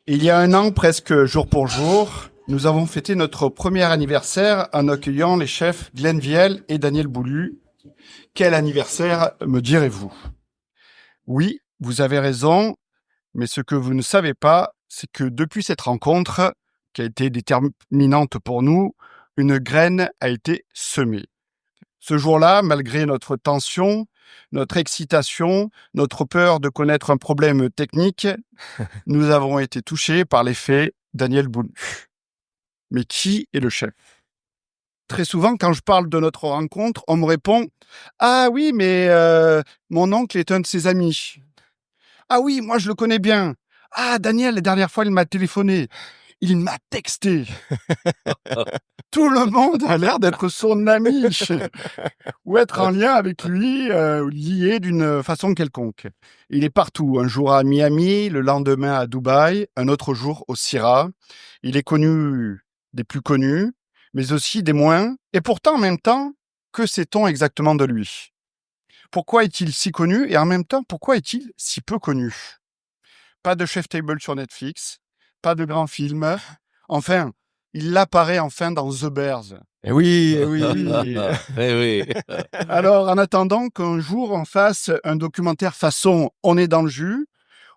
Il y a un an, presque jour pour jour, nous avons fêté notre premier anniversaire en accueillant les chefs Glenn Viel et Daniel Boulu. Quel anniversaire, me direz-vous? Oui, vous avez raison, mais ce que vous ne savez pas, c'est que depuis cette rencontre, qui a été déterminante pour nous, une graine a été semée. Ce jour-là, malgré notre tension, notre excitation, notre peur de connaître un problème technique, nous avons été touchés par l'effet Daniel Boulu. Mais qui est le chef? Très souvent, quand je parle de notre rencontre, on me répond: «Ah oui, mais mon oncle est un de ses amis. Ah oui, moi je le connais bien. Ah, Daniel, la dernière fois, il m'a téléphoné. Il m'a texté.» Tout le monde a l'air d'être son ami ou être en lien avec lui, lié d'une façon quelconque. Il est partout, un jour à Miami, le lendemain à Dubaï, un autre jour au CIRA. Il est connu des plus connus, mais aussi des moins. Et pourtant, en même temps, que sait-on exactement de lui? Pourquoi est-il si connu et en même temps, pourquoi est-il si peu connu? Pas de Chef Table sur Netflix, pas de grand film. Enfin, il apparaît enfin dans The Bears. Eh oui, eh oui. Eh oui. Alors, en attendant qu'un jour on fasse un documentaire façon On est dans le jus,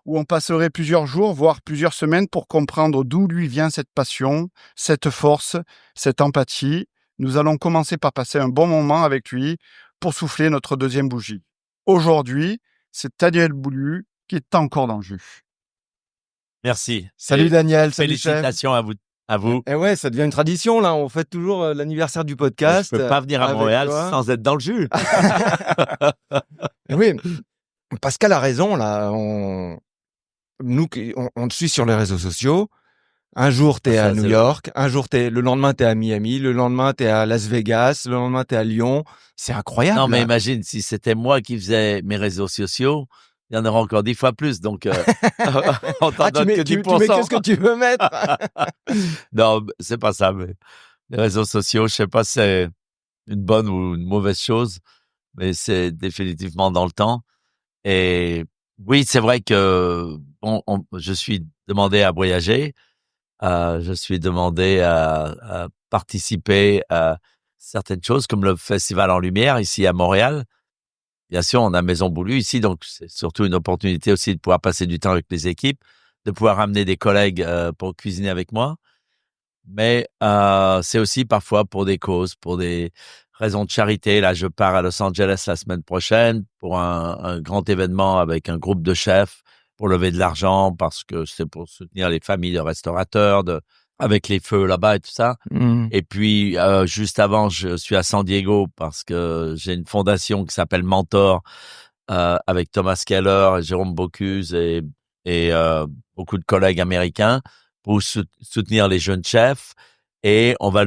où on passerait plusieurs jours, voire plusieurs semaines pour comprendre d'où lui vient cette passion, cette force, cette empathie, nous allons commencer par passer un bon moment avec lui pour souffler notre deuxième bougie. Aujourd'hui, c'est Daniel Boulu qui est encore dans le jus. Merci. Salut Et Daniel, salut chef. félicitations à vous. Eh ouais, ça devient une tradition là. On fête toujours l'anniversaire du podcast. Je peux pas venir à avec Montréal toi. sans être dans le jus. Eh oui, Pascal a raison là. Nous, on te suit sur les réseaux sociaux. Un jour t'es à New York, un jour le lendemain t'es à Miami, le lendemain t'es à Las Vegas, le lendemain t'es à Lyon. C'est incroyable. Non, mais là. imagine si c'était moi qui faisais mes réseaux sociaux, il y en aurait encore 10 fois plus. Donc, on t'en donne que 10%. Tu mets qu'est-ce que tu veux mettre? Non, c'est pas ça. Mais les réseaux sociaux, je sais pas si c'est une bonne ou une mauvaise chose, mais c'est définitivement dans le temps. Et oui, c'est vrai que je suis demandé à voyager. Je suis demandé à participer à certaines choses comme le Festival en Lumière ici à Montréal. Bien sûr, on a Maison Boulu ici, donc c'est surtout une opportunité aussi de pouvoir passer du temps avec les équipes, de pouvoir amener des collègues pour cuisiner avec moi. Mais c'est aussi parfois pour des causes, pour des raisons de charité. Là, je pars à Los Angeles la semaine prochaine pour un grand événement avec un groupe de chefs pour lever de l'argent parce que c'est pour soutenir les familles de restaurateurs, avec les feux là-bas et tout ça. Et puis, juste avant, je suis à San Diego parce que j'ai une fondation qui s'appelle Mentor avec Thomas Keller et Jérôme Bocuse et beaucoup de collègues américains pour soutenir les jeunes chefs. Et on va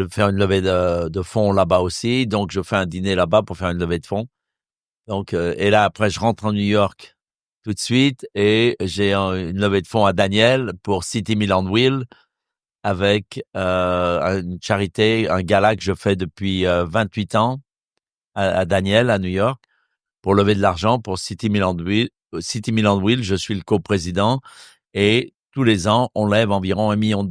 faire une levée de fonds là-bas aussi. Donc, je fais un dîner là-bas pour faire une levée de fonds. Donc, et là, après, je rentre en New York tout de suite et j'ai une levée de fonds à Daniel pour City Meal on Wheels avec une charité, un gala que je fais depuis 28 ans à Daniel, à New York, pour lever de l'argent pour City Meal on Wheels. City Meal on Wheels, je suis le coprésident et tous les ans, on lève environ $1 million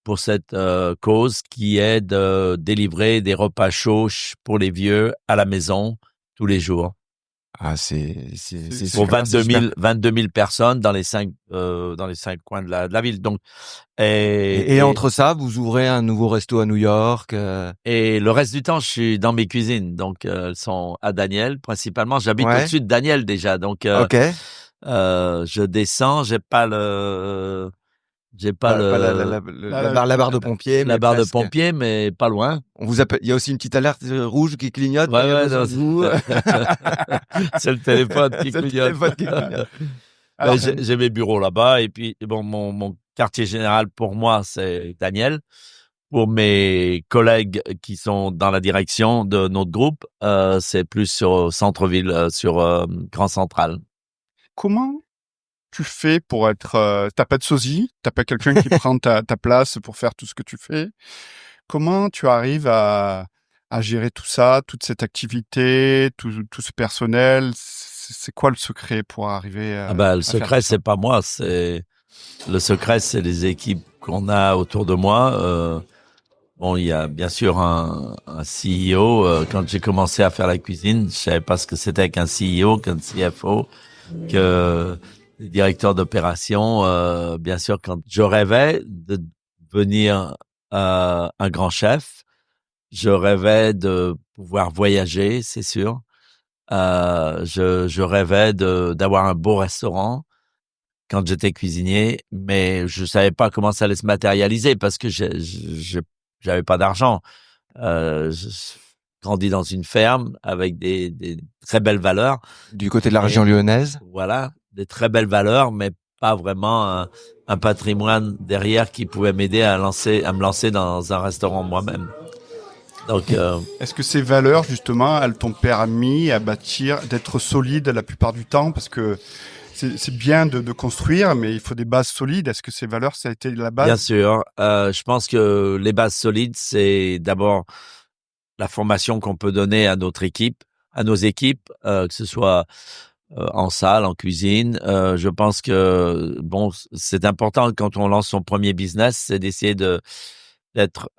pour cette cause qui est de délivrer des repas chauds pour les vieux à la maison tous les jours. Ah, c'est Pour super, 22 000 personnes dans les 5 coins de la ville. Donc, et entre ça, vous ouvrez un nouveau resto à New York. Et le reste du temps, je suis dans mes cuisines. Donc, elles sont à Daniel, principalement. J'habite au-dessus de Daniel déjà. Donc, OK. je descends. J'ai pas la barre de pompier. La mais barre de presque. pompier, mais pas loin. On vous appelle. Il y a aussi une petite alerte rouge qui clignote. Ouais, non, c'est le téléphone qui C'est le clignote. téléphone qui clignote. Alors, j'ai mes bureaux là-bas. Et puis, bon, mon quartier général, pour moi, c'est Daniel. Pour mes collègues qui sont dans la direction de notre groupe, c'est plus sur centre-ville, sur Grand Central. Comment tu fais pour être... t'as pas de sosie, t'as pas quelqu'un qui prend ta place pour faire tout ce que tu fais. Comment tu arrives à gérer tout ça, toute cette activité, tout ce personnel? C'est quoi le secret pour arriver Le à faire secret, tout ça? c'est pas moi, c'est Le secret, c'est les équipes qu'on a autour de moi. Bon, il y a bien sûr un CEO. Quand j'ai commencé à faire la cuisine, je savais pas ce que c'était qu'un CEO, qu'un CFO, que les directeurs d'opération. Bien sûr, quand je rêvais de devenir un grand chef, je rêvais de pouvoir voyager, c'est sûr. Je rêvais d'avoir un beau restaurant quand j'étais cuisinier, mais je savais pas comment ça allait se matérialiser parce que j'avais pas d'argent. Je grandis dans une ferme avec des très belles valeurs. Du côté de la Et région lyonnaise? voilà, des très belles valeurs, mais pas vraiment un patrimoine derrière qui pouvait m'aider à me lancer dans un restaurant moi-même. Donc, Est-ce que ces valeurs, justement, elles t'ont permis à bâtir, d'être solide la plupart du temps? Parce que c'est bien de construire, mais il faut des bases solides. Est-ce que ces valeurs, ça a été la bien base? sûr, je pense que les bases solides, c'est d'abord la formation qu'on peut donner à nos équipes, que ce soit en salle, en cuisine. Je pense que bon, c'est important quand on lance son premier business, c'est d'essayer d'être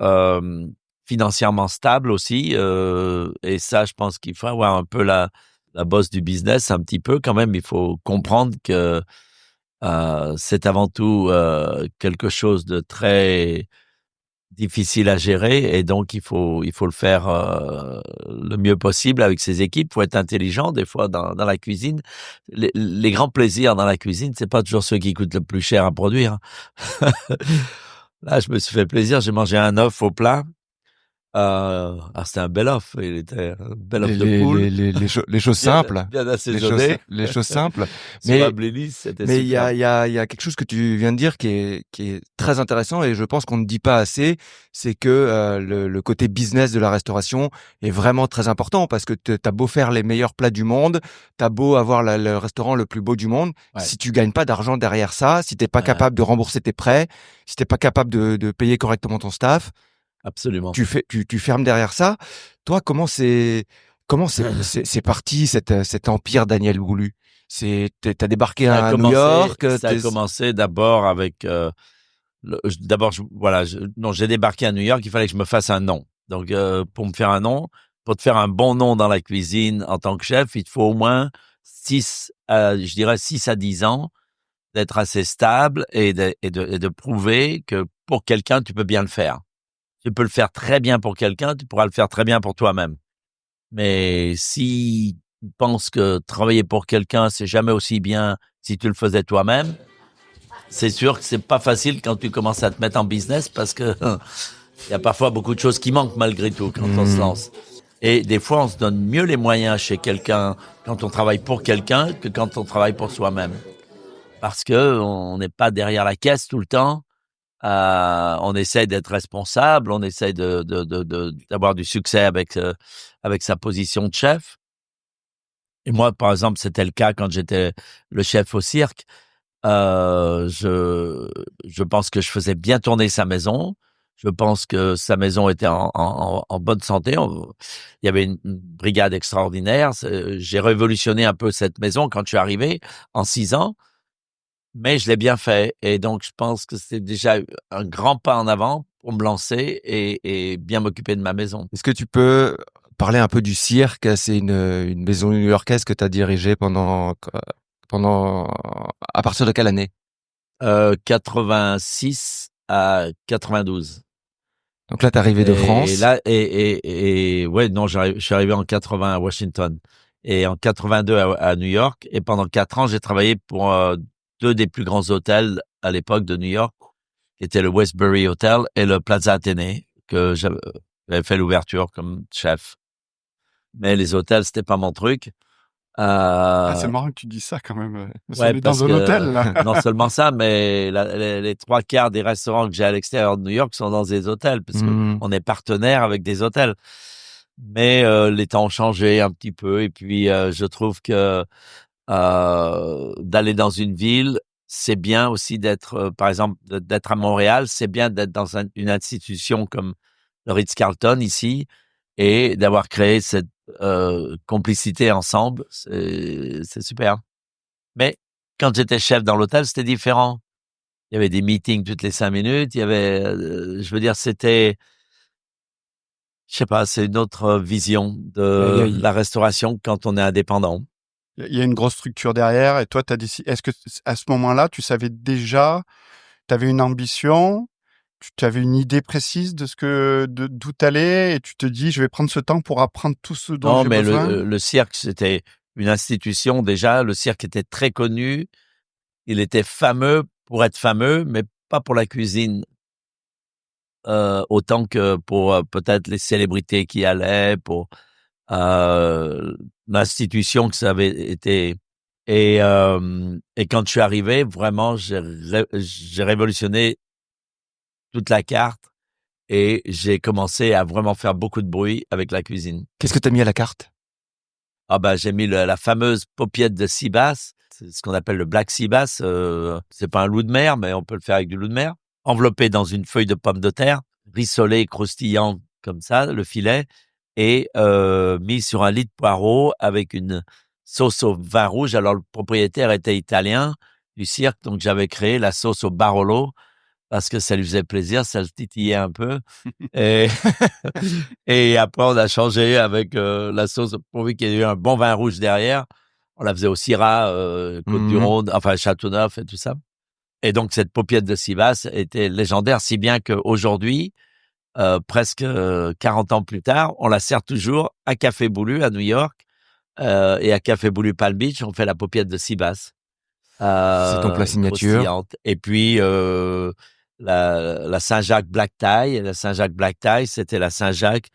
financièrement stable aussi. Et ça, je pense qu'il faut avoir un peu la bosse du business, un petit peu quand même. Il faut comprendre que c'est avant tout quelque chose de très difficile à gérer et donc il faut le faire le mieux possible avec ses équipes. Il faut être intelligent des fois dans la cuisine. Les grands plaisirs dans la cuisine, c'est pas toujours ceux qui coûtent le plus cher à produire. Là, je me suis fait plaisir. J'ai mangé un œuf au plat. C'était un bel œuf. Il était un bel œuf de poule, Les choses bien, simples. bien assaisonné. Les choses simples. Sur Mais un blinis, c'était Mais super. il y a quelque chose que tu viens de dire qui est très intéressant et je pense qu'on ne dit pas assez, c'est que le côté business de la restauration est vraiment très important parce que t'as beau faire les meilleurs plats du monde, t'as beau avoir le restaurant le plus beau du monde, Ouais. si tu gagnes pas d'argent derrière ça, si t'es pas Ouais. capable de rembourser tes prêts, si t'es pas capable de payer correctement ton staff, Absolument. tu fermes derrière ça. Toi, comment c'est parti cet empire Daniel Boulu? T'as débarqué à New York, Ça a commencé d'abord avec non, j'ai débarqué à New York, il fallait que je me fasse un nom. Donc pour me faire un nom, pour te faire un bon nom dans la cuisine en tant que chef, il te faut au moins 6 à 10 ans d'être assez stable et de prouver que pour quelqu'un, tu peux bien le faire. Tu peux le faire très bien pour quelqu'un, tu pourras le faire très bien pour toi-même. Mais si tu penses que travailler pour quelqu'un, c'est jamais aussi bien si tu le faisais toi-même, c'est sûr que c'est pas facile quand tu commences à te mettre en business parce que il y a parfois beaucoup de choses qui manquent malgré tout quand on se lance. Et des fois, on se donne mieux les moyens chez quelqu'un quand on travaille pour quelqu'un que quand on travaille pour soi-même. Parce que on n'est pas derrière la caisse tout le temps. On essaie d'être responsable, on essaie d'avoir du succès avec sa position de chef. Et moi, par exemple, c'était le cas quand j'étais le chef au cirque. Je pense que je faisais bien tourner sa maison. Je pense que sa maison était en bonne santé. Il y avait une brigade extraordinaire. J'ai révolutionné un peu cette maison quand je suis arrivé en 6 ans, mais je l'ai bien fait. Et donc, je pense que c'est déjà un grand pas en avant pour me lancer et bien m'occuper de ma maison. Est-ce que tu peux parler un peu du cirque? C'est une maison new-yorkaise que tu as dirigée pendant à partir de quelle année? 86 à 92. Donc là, t'es arrivé de France. Et là, ouais, non, je suis arrivé en 80 à Washington et en 82 à New York. Et pendant 4 ans, j'ai travaillé pour 2 des plus grands hôtels à l'époque de New York, qui étaient le Westbury Hotel et le Plaza Athénée, que j'avais fait l'ouverture comme chef. Mais les hôtels, c'était pas mon truc. C'est marrant que tu dis ça quand même. Parce Ouais, qu'on est parce dans un que hôtel, là. non seulement ça, mais les 3/4 des restaurants que j'ai à l'extérieur de New York sont dans des hôtels, parce Mmh. qu'on est partenaire avec des hôtels. Mais les temps ont changé un petit peu, et puis je trouve que d'aller dans une ville, c'est bien aussi d'être, par exemple, d'être à Montréal, c'est bien d'être dans une institution comme le Ritz-Carlton ici, et d'avoir créé cette complicité ensemble, c'est super. Mais quand j'étais chef dans l'hôtel, c'était différent. il y avait des meetings toutes les 5 minutes. Il y avait, je veux dire, c'était, je sais pas, c'est une autre vision de la restauration quand on est indépendant. Il y a une grosse structure derrière et toi, t'as décidé. Est-ce que à ce moment-là, tu savais déjà, tu avais une ambition, tu avais une idée précise de d'où t'allais et tu te dis, je vais prendre ce temps pour apprendre tout ce dont Non, j'ai mais besoin? le cirque, c'était une institution déjà. Le cirque était très connu. Il était fameux pour être fameux, mais pas pour la cuisine, autant que pour peut-être les célébrités qui y allaient, pour l'institution que ça avait été. Et quand je suis arrivé, vraiment, j'ai révolutionné toute la carte et j'ai commencé à vraiment faire beaucoup de bruit avec la cuisine. Qu'est-ce que tu as mis à la carte? Ah bah, j'ai mis la fameuse paupiette de sea bass, c'est ce qu'on appelle le black sea bass. C'est pas un loup de mer, mais on peut le faire avec du loup de mer. Enveloppé dans une feuille de pomme de terre, rissolé, croustillant comme ça, le filet, et mis sur un lit de poireaux avec une sauce au vin rouge. Alors le propriétaire était italien du cirque, donc j'avais créé la sauce au Barolo parce que ça lui faisait plaisir, ça le titillait un peu. Et, et après, on a changé avec la sauce, pourvu qu'il y ait eu un bon vin rouge derrière. On la faisait au Syrah, Côte-du-Rhône, enfin Châteauneuf et tout ça. Et donc, cette paupiette de Sivas était légendaire, si bien qu'aujourd'hui, presque 40 ans plus tard, on la sert toujours à Café Boulu à New York et à Café Boulu Palm Beach, on fait la paupiette de Sivas. C'est ton plat signature. Croustillante. Et puis, la Saint-Jacques Black Tie. La Saint-Jacques Black Tie, c'était la Saint-Jacques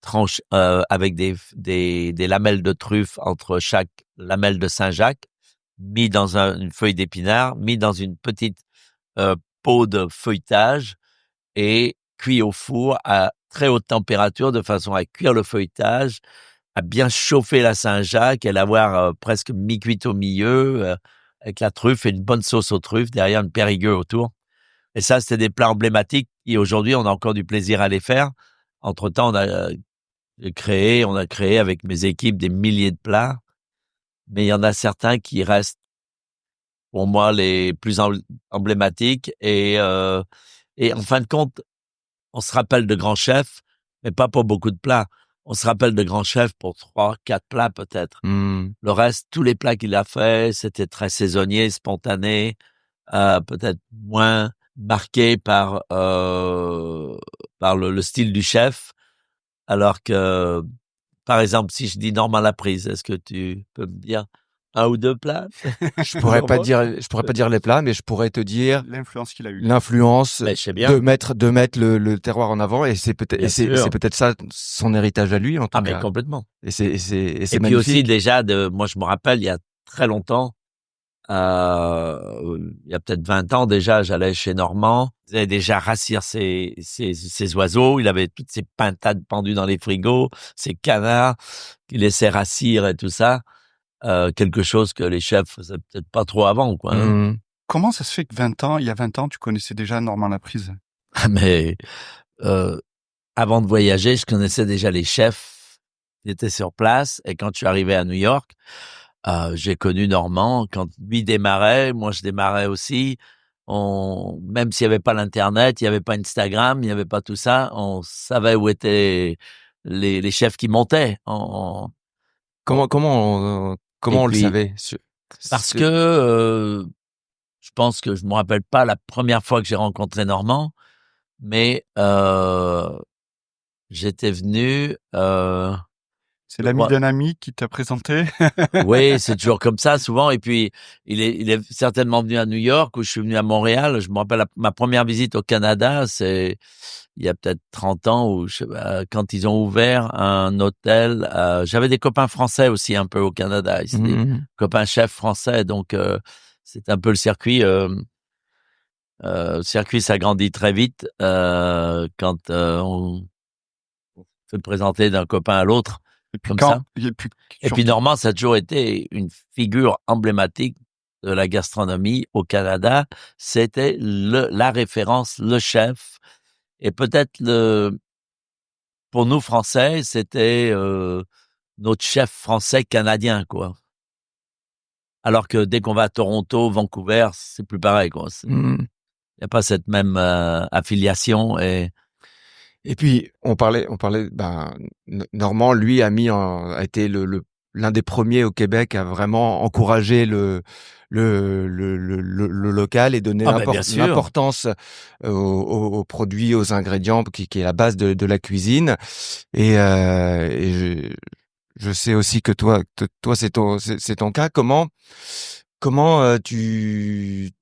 tranche avec des lamelles de truffe entre chaque lamelle de Saint-Jacques, mis dans une feuille d'épinard, mis dans une petite pot de feuilletage et cuit au four à très haute température de façon à cuire le feuilletage, à bien chauffer la Saint-Jacques et l'avoir presque mi-cuite au milieu avec la truffe et une bonne sauce aux truffes, derrière une Périgueux autour. Et ça, c'était des plats emblématiques et aujourd'hui, on a encore du plaisir à les faire. Entre-temps, on a créé avec mes équipes des milliers de plats, mais il y en a certains qui restent pour moi les plus emblématiques et en fin de compte, on se rappelle de grands chefs, mais pas pour beaucoup de plats. On se rappelle de grands chefs pour 3, 4 plats peut-être. Le reste, tous les plats qu'il a fait, c'était très saisonnier, spontané, peut-être moins marqué par le style du chef. Alors que, par exemple, si je dis Normand Laprise, est-ce que tu peux me dire un ou deux plats? Je pourrais pas dire les plats, mais je pourrais te dire L'influence qu'il a eue. l'influence Mais je sais bien. de mettre le terroir en avant, et c'est peut-être c'est peut-être ça son héritage à lui en tout Ah cas. mais complètement. Et c'est Et puis magnifique. aussi déjà moi je me rappelle il y a très longtemps, il y a peut-être 20 ans déjà, j'allais chez Normand, il avait déjà rassir ses oiseaux, il avait toutes ses pintades pendues dans les frigos, ses canards qu'il laissait rassir et tout ça. Quelque chose que les chefs faisaient peut-être pas trop avant, quoi. Hein. Comment ça se fait que il y a 20 ans, tu connaissais déjà Normand Laprise? Ah, mais avant de voyager, je connaissais déjà les chefs qui étaient sur place. Et quand je suis arrivé à New York, j'ai connu Normand. Quand lui démarrait, moi je démarrais aussi. Même s'il n'y avait pas l'Internet, il n'y avait pas Instagram, il n'y avait pas tout ça, on savait où étaient les chefs qui montaient. Comment on le savait? Parce que je pense que je me rappelle pas la première fois que j'ai rencontré Normand, mais j'étais venu. C'est l'ami d'un ami qui t'a présenté? Oui, c'est toujours comme ça souvent. Et puis il est certainement venu à New York ou je suis venu à Montréal. Je me rappelle ma première visite au Canada, c'est il y a peut-être 30 ans où quand ils ont ouvert un hôtel. J'avais des copains français aussi un peu au Canada. Ils étaient des copains chefs français, donc c'est un peu le circuit. Le circuit s'agrandit très vite quand on se présenter d'un copain à l'autre comme ça. Et puis Normand, ça a toujours été une figure emblématique de la gastronomie au Canada. C'était la référence, le chef. Et peut-être pour nous Français, c'était notre chef français canadien, quoi. Alors que dès qu'on va à Toronto, Vancouver, c'est plus pareil, quoi. Il n'y a pas cette même affiliation. Et puis, on parlait, Normand, lui, a été l'un des premiers au Québec à vraiment encourager le local et donner Bien sûr. l'importance aux produits, aux ingrédients, qui est la base de la cuisine. Et je sais aussi que toi, c'est ton cas. Comment tu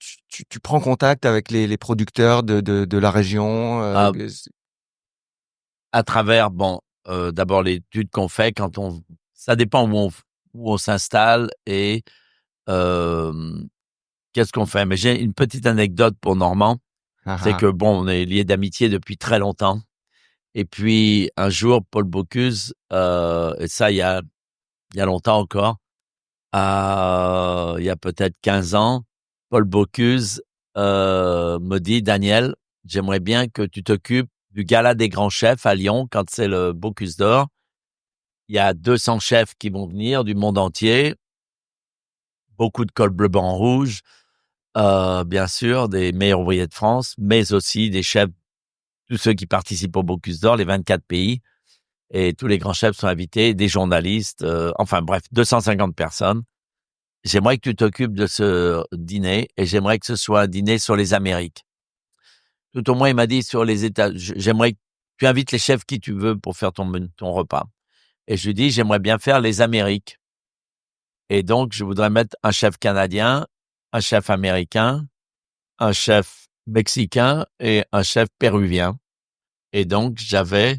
prends contact avec les producteurs de la région? À travers, d'abord l'étude qu'on fait ça dépend où on s'installe et qu'est-ce qu'on fait. Mais j'ai une petite anecdote pour Normand, c'est que on est liés d'amitié depuis très longtemps. Et puis un jour, Paul Bocuse, et ça il y a longtemps encore, il y a peut-être 15 ans, Paul Bocuse me dit: «Daniel, j'aimerais bien que tu t'occupes du gala des grands chefs à Lyon quand c'est le Bocuse d'or. Il y a 200 chefs qui vont venir du monde entier, beaucoup de col bleu, blanc, rouge, bien sûr, des meilleurs ouvriers de France, mais aussi des chefs, tous ceux qui participent au Bocuse d'or, les 24 pays, et tous les grands chefs sont invités, des journalistes, enfin bref, 250 personnes. J'aimerais que tu t'occupes de ce dîner et j'aimerais que ce soit un dîner sur les Amériques.» Tout au moins, il m'a dit sur les États, j'aimerais que tu invites les chefs qui tu veux pour faire ton repas. Et je lui dis: «J'aimerais bien faire les Amériques. Et donc, je voudrais mettre un chef canadien, un chef américain, un chef mexicain et un chef péruvien.» Et donc, j'avais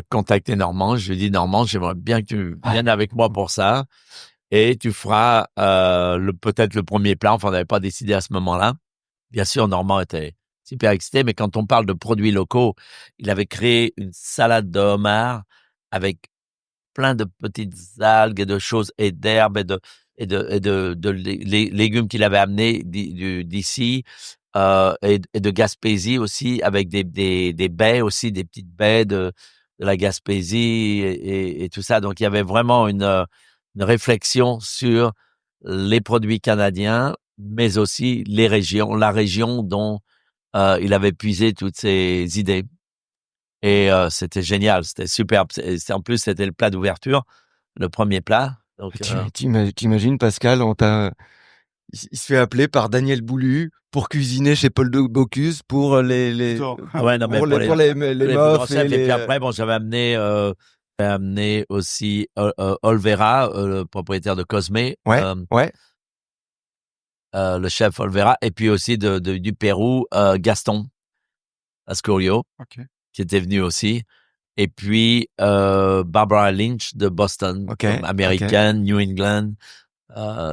contacté Normand. Je lui ai dit: «Normand, j'aimerais bien que tu viennes avec moi pour ça. Et tu feras peut-être le premier plat.» Enfin, on n'avait pas décidé à ce moment-là. Bien sûr, Normand était super excité, mais quand on parle de produits locaux, il avait créé une salade de homard avec plein de petites algues et de choses et d'herbes et de légumes qu'il avait amenés d'ici, et de Gaspésie aussi, avec des baies aussi, des petites baies de la Gaspésie et tout ça. Donc il y avait vraiment une réflexion sur les produits canadiens, mais aussi la région dont il avait puisé toutes ses idées. Et c'était génial, c'était superbe. En plus, c'était le plat d'ouverture, le premier plat. Donc, T'imagines, Pascal, il se fait appeler par Daniel Boulu pour cuisiner chez Paul de Bocuse pour les ouais, non, mais pour les les mofs chefs. Et puis après, j'avais amené aussi Olvera, le propriétaire de Cosme, ouais. le chef Olvera, et puis aussi du Pérou, Gaston Ascorio, qui était venu aussi. Et puis Barbara Lynch de Boston, comme américaine, New England.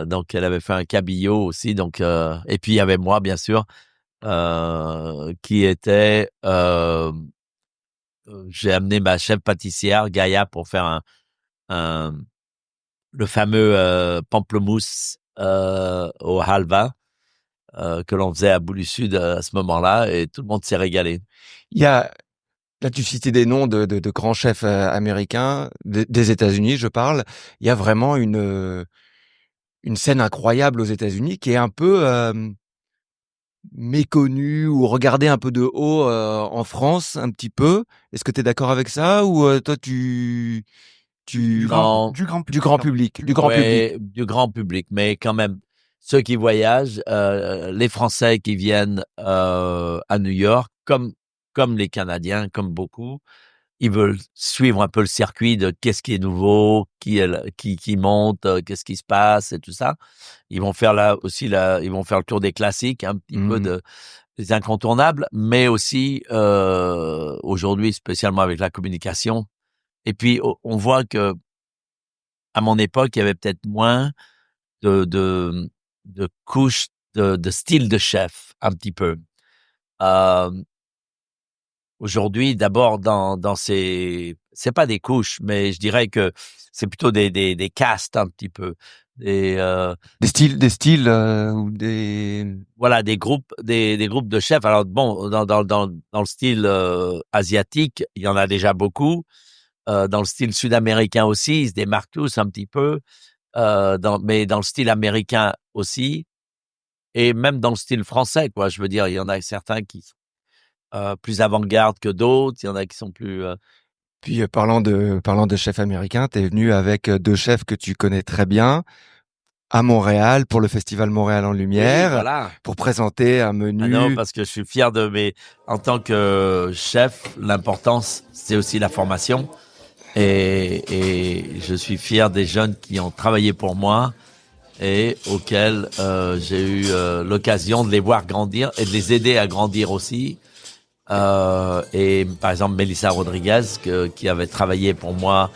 Donc elle avait fait un cabillaud aussi. Donc et puis il y avait moi, bien sûr, qui était j'ai amené ma chef pâtissière Gaïa pour faire le fameux pamplemousse au halva que l'on faisait à Boulus-Sud à ce moment-là, et tout le monde s'est régalé. Là, tu citais des noms de grands chefs américains, des États-Unis, je parle. Il y a vraiment une scène incroyable aux États-Unis qui est un peu méconnue ou regardée un peu de haut en France, un petit peu. Est-ce que tu es d'accord avec ça, ou toi du grand public, du grand public, mais quand même ceux qui voyagent, les Français qui viennent à New York, comme les Canadiens, comme beaucoup, ils veulent suivre un peu le circuit de qu'est-ce qui est nouveau, qui monte, qu'est-ce qui se passe et tout ça. Ils vont faire ils vont faire le tour des classiques, un petit peu des incontournables, mais aussi aujourd'hui, spécialement avec la communication. Et puis on voit que à mon époque, il y avait peut-être moins de couches de style de chef, un petit peu. Aujourd'hui, d'abord c'est pas des couches, mais je dirais que c'est plutôt des castes un petit peu, des styles ou des voilà, des groupes de chefs. Alors bon, dans le style asiatique, il y en a déjà beaucoup. Dans le style sud-américain aussi, ils se démarquent tous un petit peu. mais dans le style américain aussi, et même dans le style français, quoi. Je veux dire, il y en a certains qui sont plus avant-garde que d'autres, il y en a qui sont plus... Puis parlant de chefs américains, t'es venu avec deux chefs que tu connais très bien à Montréal pour le festival Montréal en Oui, Lumière voilà. pour présenter un Ah non, menu. parce que je suis fier en tant que chef, l'importance, c'est aussi la formation. Et je suis fier des jeunes qui ont travaillé pour moi et auxquels j'ai eu l'occasion de les voir grandir et de les aider à grandir aussi. Et par exemple, Melissa Rodriguez, qui avait travaillé pour moi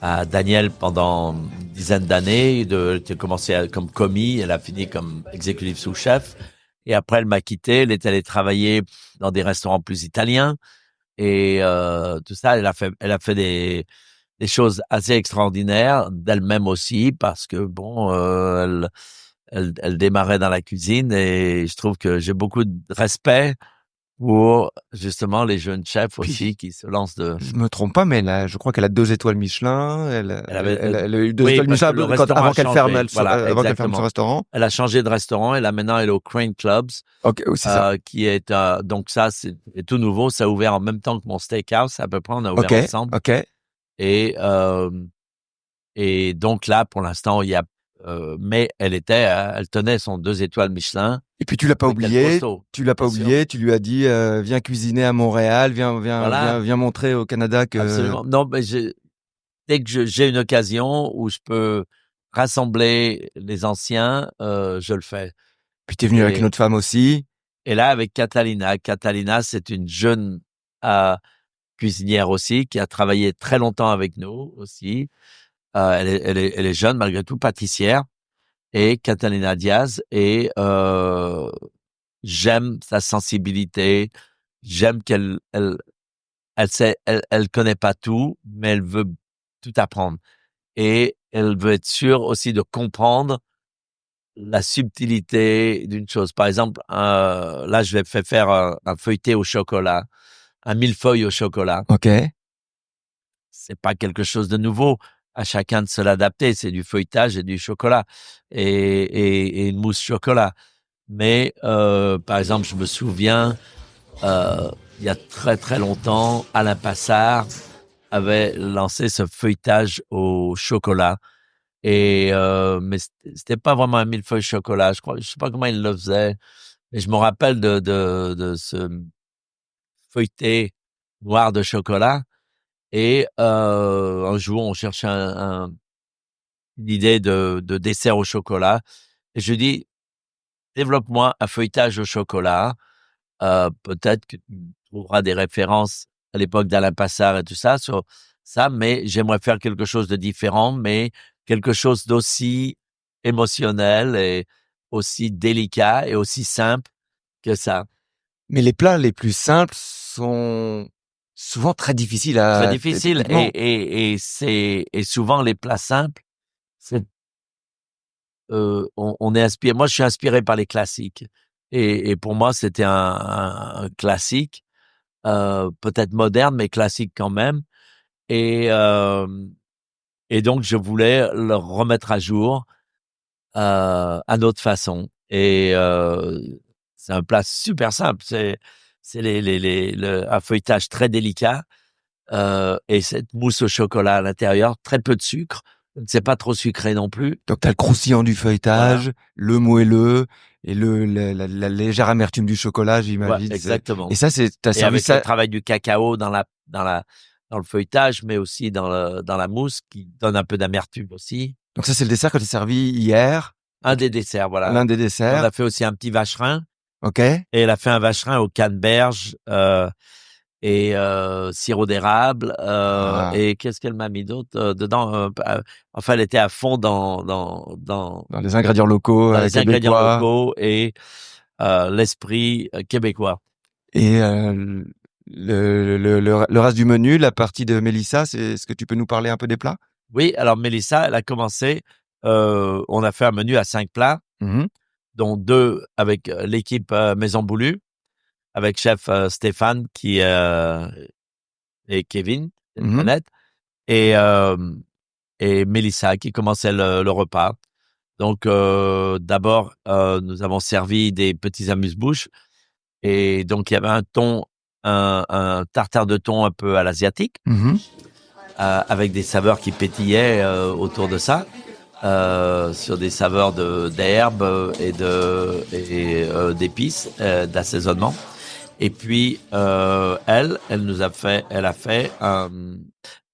à Daniel pendant une dizaine d'années. Elle a commencé comme commis, elle a fini comme exécutive sous-chef. Et après, elle m'a quitté, elle est allée travailler dans des restaurants plus italiens. Et tout ça, elle a fait des choses assez extraordinaires d'elle-même aussi, parce que bon, elle démarrait dans la cuisine, et je trouve que j'ai beaucoup de respect pour justement les jeunes chefs Puis, aussi qui se lancent de... je me trompe pas, mais je crois qu'elle a 2 étoiles Michelin. Elle avait, Elle a eu 2 oui, étoiles parce que Michelin le restaurant avant a qu'elle changé. ferme, Voilà, avant qu'elle ferme son exactement. restaurant. Elle a changé de restaurant et là maintenant elle est au Crane Clubs, Ok, oui, c'est ça. qui est donc ça c'est tout nouveau. Ça a ouvert en même temps que mon steakhouse à peu près. On a ouvert Ok, ensemble ok. et donc là pour l'instant il y a mais elle tenait son 2 étoiles Michelin. Et puis tu l'as pas Oui, quel oublié, costaud, tu l'as pas bien sûr. oublié, tu lui as dit viens cuisiner à Montréal, Voilà, viens montrer au Canada que. absolument. Non, mais dès que j'ai une occasion où je peux rassembler les anciens, je le fais. Puis t'es venu avec une Et autre femme aussi. Et là, avec Catalina. Catalina, c'est une jeune cuisinière aussi, qui a travaillé très longtemps avec nous aussi. Elle est jeune, malgré tout, pâtissière. Et Catalina Diaz. Et j'aime sa sensibilité. J'aime elle connaît pas tout, mais elle veut tout apprendre. Et elle veut être sûre aussi de comprendre la subtilité d'une chose. Par exemple, là, je vais faire un feuilleté au chocolat, un millefeuille au chocolat. Ok. C'est pas quelque chose de nouveau. À chacun de se l'adapter. C'est du feuilletage et du chocolat et une mousse chocolat. Mais par exemple, je me souviens, il y a très très longtemps, Alain Passard avait lancé ce feuilletage au chocolat. Et mais c'était pas vraiment un millefeuille chocolat. Je sais pas comment il le faisait, mais je me rappelle de ce feuilleté noir de chocolat. Et un jour, on cherchait une idée de dessert au chocolat. Et je lui dis, développe-moi un feuilletage au chocolat. Peut-être que tu trouveras des références à l'époque d'Alain Passard et tout ça sur ça, mais j'aimerais faire quelque chose de différent, mais quelque chose d'aussi émotionnel et aussi délicat et aussi simple que ça. Mais les plats les plus simples sont souvent très difficiles Très à difficile, techniquement. et souvent les plats simples, c'est on est inspiré. Moi, je suis inspiré par les classiques, et pour moi, c'était un classique, peut-être moderne, mais classique quand même. Et donc, je voulais le remettre à jour à notre façon. Et c'est un plat super simple. C'est un feuilletage très délicat, et cette mousse au chocolat à l'intérieur, très peu de sucre. C'est pas trop sucré non plus. Donc t'as le croustillant du Voilà. feuilletage, le moelleux et la légère amertume du chocolat, Ouais, j'imagine. Et exactement. ça, t'as Et servi avec le ça. travail du cacao dans le feuilletage, mais aussi dans la mousse qui donne un peu d'amertume aussi. Donc ça, c'est le dessert que t'as servi hier. Un des desserts, voilà. L'un des Et on desserts. a fait aussi un petit vacherin. Ok. Et elle a fait un vacherin au canneberge, et sirop d'érable, Ah, et qu'est-ce qu'elle m'a mis d'autre dedans? Enfin, elle était à fond dans les ingrédients locaux dans les ingrédients québécois. locaux et l'esprit québécois. Et le reste du menu, la partie de Mélissa, est-ce que tu peux nous parler un peu des plats? Oui, alors Mélissa, elle a commencé, on a fait un menu à 5 plats, Mhm, dont 2 avec l'équipe Maison Boulue, avec chef Stéphane et Kevin mhm. Planète. Et et Mélissa qui commençait le repas. Donc, d'abord, nous avons servi des petits amuse-bouches. Et donc, il y avait un tartare de thon un peu à l'asiatique, avec des saveurs qui pétillaient autour de ça, sur des saveurs d'herbes et d'épices, d'assaisonnement. Et puis, elle a fait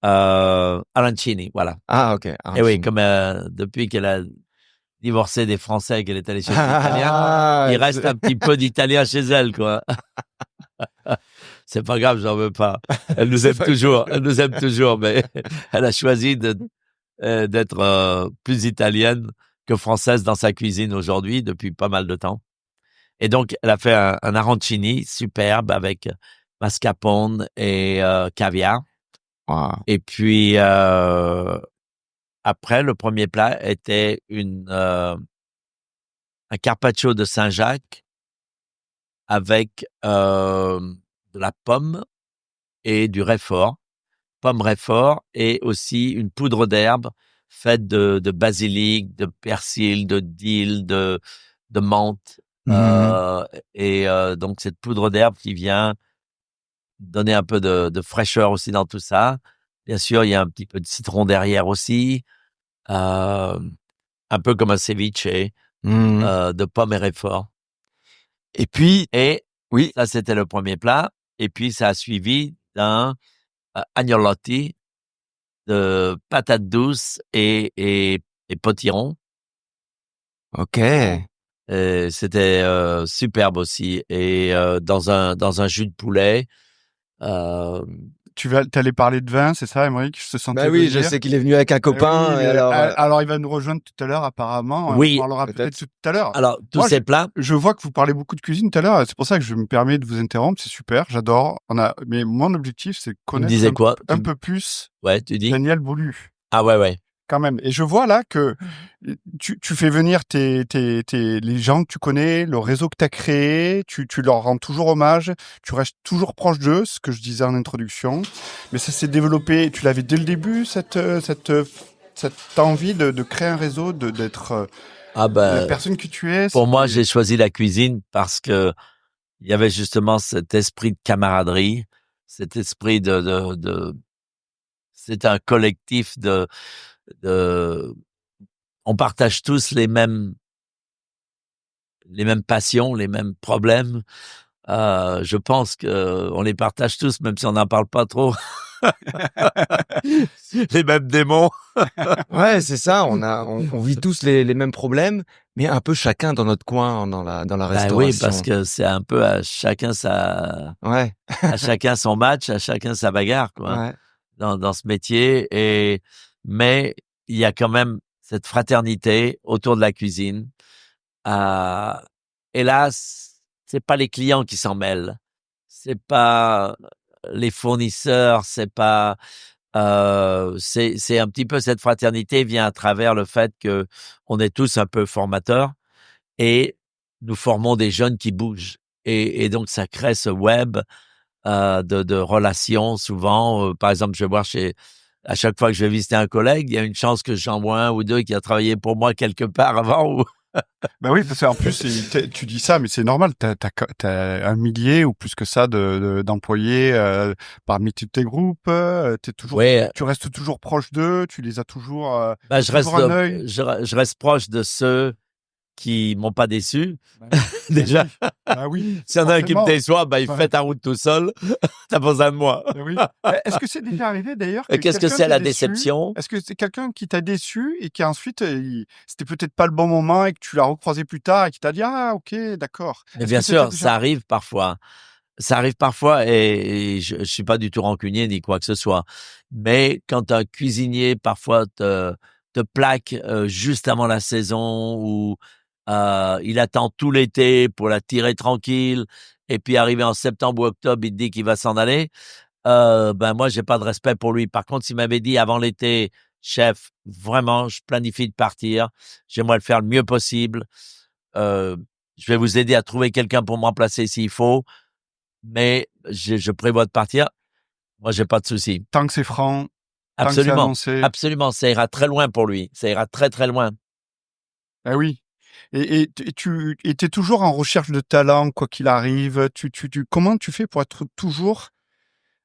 arancini, voilà. Ah, ok. Et oui, comme depuis qu'elle a divorcé des Français et qu'elle est allée chez les Italiens, il reste un petit peu d'italien chez elle, quoi. C'est pas grave, j'en veux pas. Elle nous aime toujours, mais elle a choisi d'être plus italienne que française dans sa cuisine aujourd'hui depuis pas mal de temps. Et donc, elle a fait un arancini superbe avec mascarpone et caviar. Wow. Et puis, après, le premier plat était un carpaccio de Saint-Jacques avec de la pomme et du raifort, pomme raifort et aussi une poudre d'herbe faite de basilic, de persil, de dill, de menthe. Donc cette poudre d'herbe qui vient donner un peu de fraîcheur aussi dans tout ça. Bien sûr, il y a un petit peu de citron derrière aussi, un peu comme un ceviche de pommes et raifort. Et puis, Et oui, ça, c'était le premier plat. Et puis, ça a suivi d'un agnolotti de patates douces et potiron. ok. C'était superbe aussi. Et dans un jus de poulet. T'allais parler de vin, c'est ça, Aymeric? Je te sentais Bah oui, venir. je sais qu'il est venu avec un copain. Oui, et mais, alors, il va nous rejoindre tout à l'heure, apparemment. On Oui, parlera peut-être tout à l'heure. alors, tous Moi, ces plats. Je vois que vous parlez beaucoup de cuisine tout à l'heure. C'est pour ça que je me permets de vous interrompre. C'est super, j'adore. Mais mon objectif, c'est de Tu me connaître disais quoi? un peu plus Ouais, tu dis? Daniel Boulu. Ah ouais. Quand même. Et je vois là que tu fais venir les gens que tu connais, le réseau que tu as créé, tu leur rends toujours hommage, tu restes toujours proche d'eux, ce que je disais en introduction. Mais ça s'est développé, tu l'avais dès le début, cette envie de créer un réseau, d'être la personne que tu es. Pour moi, j'ai choisi la cuisine parce que il y avait justement cet esprit de camaraderie, cet esprit c'est un collectif on partage tous les mêmes passions, les mêmes problèmes. Je pense que on les partage tous, même si on n'en parle pas trop. Les mêmes démons. ouais, c'est ça. On vit tous les mêmes problèmes, mais un peu chacun dans notre coin, dans la restauration. Oui, parce que c'est un peu à chacun ouais. à chacun son match, à chacun sa bagarre, quoi. Ouais. Dans ce métier. Mais il y a quand même cette fraternité autour de la cuisine. Hélas, c'est pas les clients qui s'en mêlent. C'est pas les fournisseurs, c'est pas c'est un petit peu cette fraternité vient à travers le fait que on est tous un peu formateurs et nous formons des jeunes qui bougent et donc ça crée ce web de relations souvent. Par exemple, je vais voir à chaque fois que je vais visiter un collègue, il y a une chance que j'en vois un ou deux qui a travaillé pour moi quelque part avant. Ben oui, parce qu'en plus, tu dis ça, mais c'est normal. T'as un millier ou plus que ça d'employés parmi tous tes groupes. Tu restes toujours proche d'eux. Tu les as toujours. Je reste proche de ceux qui m'ont pas déçu. Déjà. Oui. S'il y en a un qui me déçoit, il fait ta route tout seul. T'as pas besoin de moi. Oui. Est-ce que c'est déjà arrivé d'ailleurs qu'est-ce que c'est la déception? Est-ce que c'est quelqu'un qui t'a déçu et qui ensuite c'était peut-être pas le bon moment et que tu l'as recroisé plus tard et qui t'a dit ah ok d'accord. Mais bien sûr, ça arrive parfois. Ça arrive parfois et je suis pas du tout rancunier ni quoi que ce soit. Mais quand un cuisinier parfois te plaque juste avant la saison ou il attend tout l'été pour la tirer tranquille et puis arrivé en septembre ou octobre, il te dit qu'il va s'en aller. Moi, j'ai pas de respect pour lui. Par contre, s'il m'avait dit avant l'été, chef, vraiment, je planifie de partir, j'aimerais le faire le mieux possible. Je vais vous aider à trouver quelqu'un pour me remplacer s'il faut, mais je prévois de partir. Moi, j'ai pas de souci. Tant que c'est franc. tant que c'est Absolument, annoncé. absolument. Ça ira très loin pour lui. Ça ira très, très loin. Ah oui. Et tu étais toujours en recherche de talent, quoi qu'il arrive. Comment tu fais pour être toujours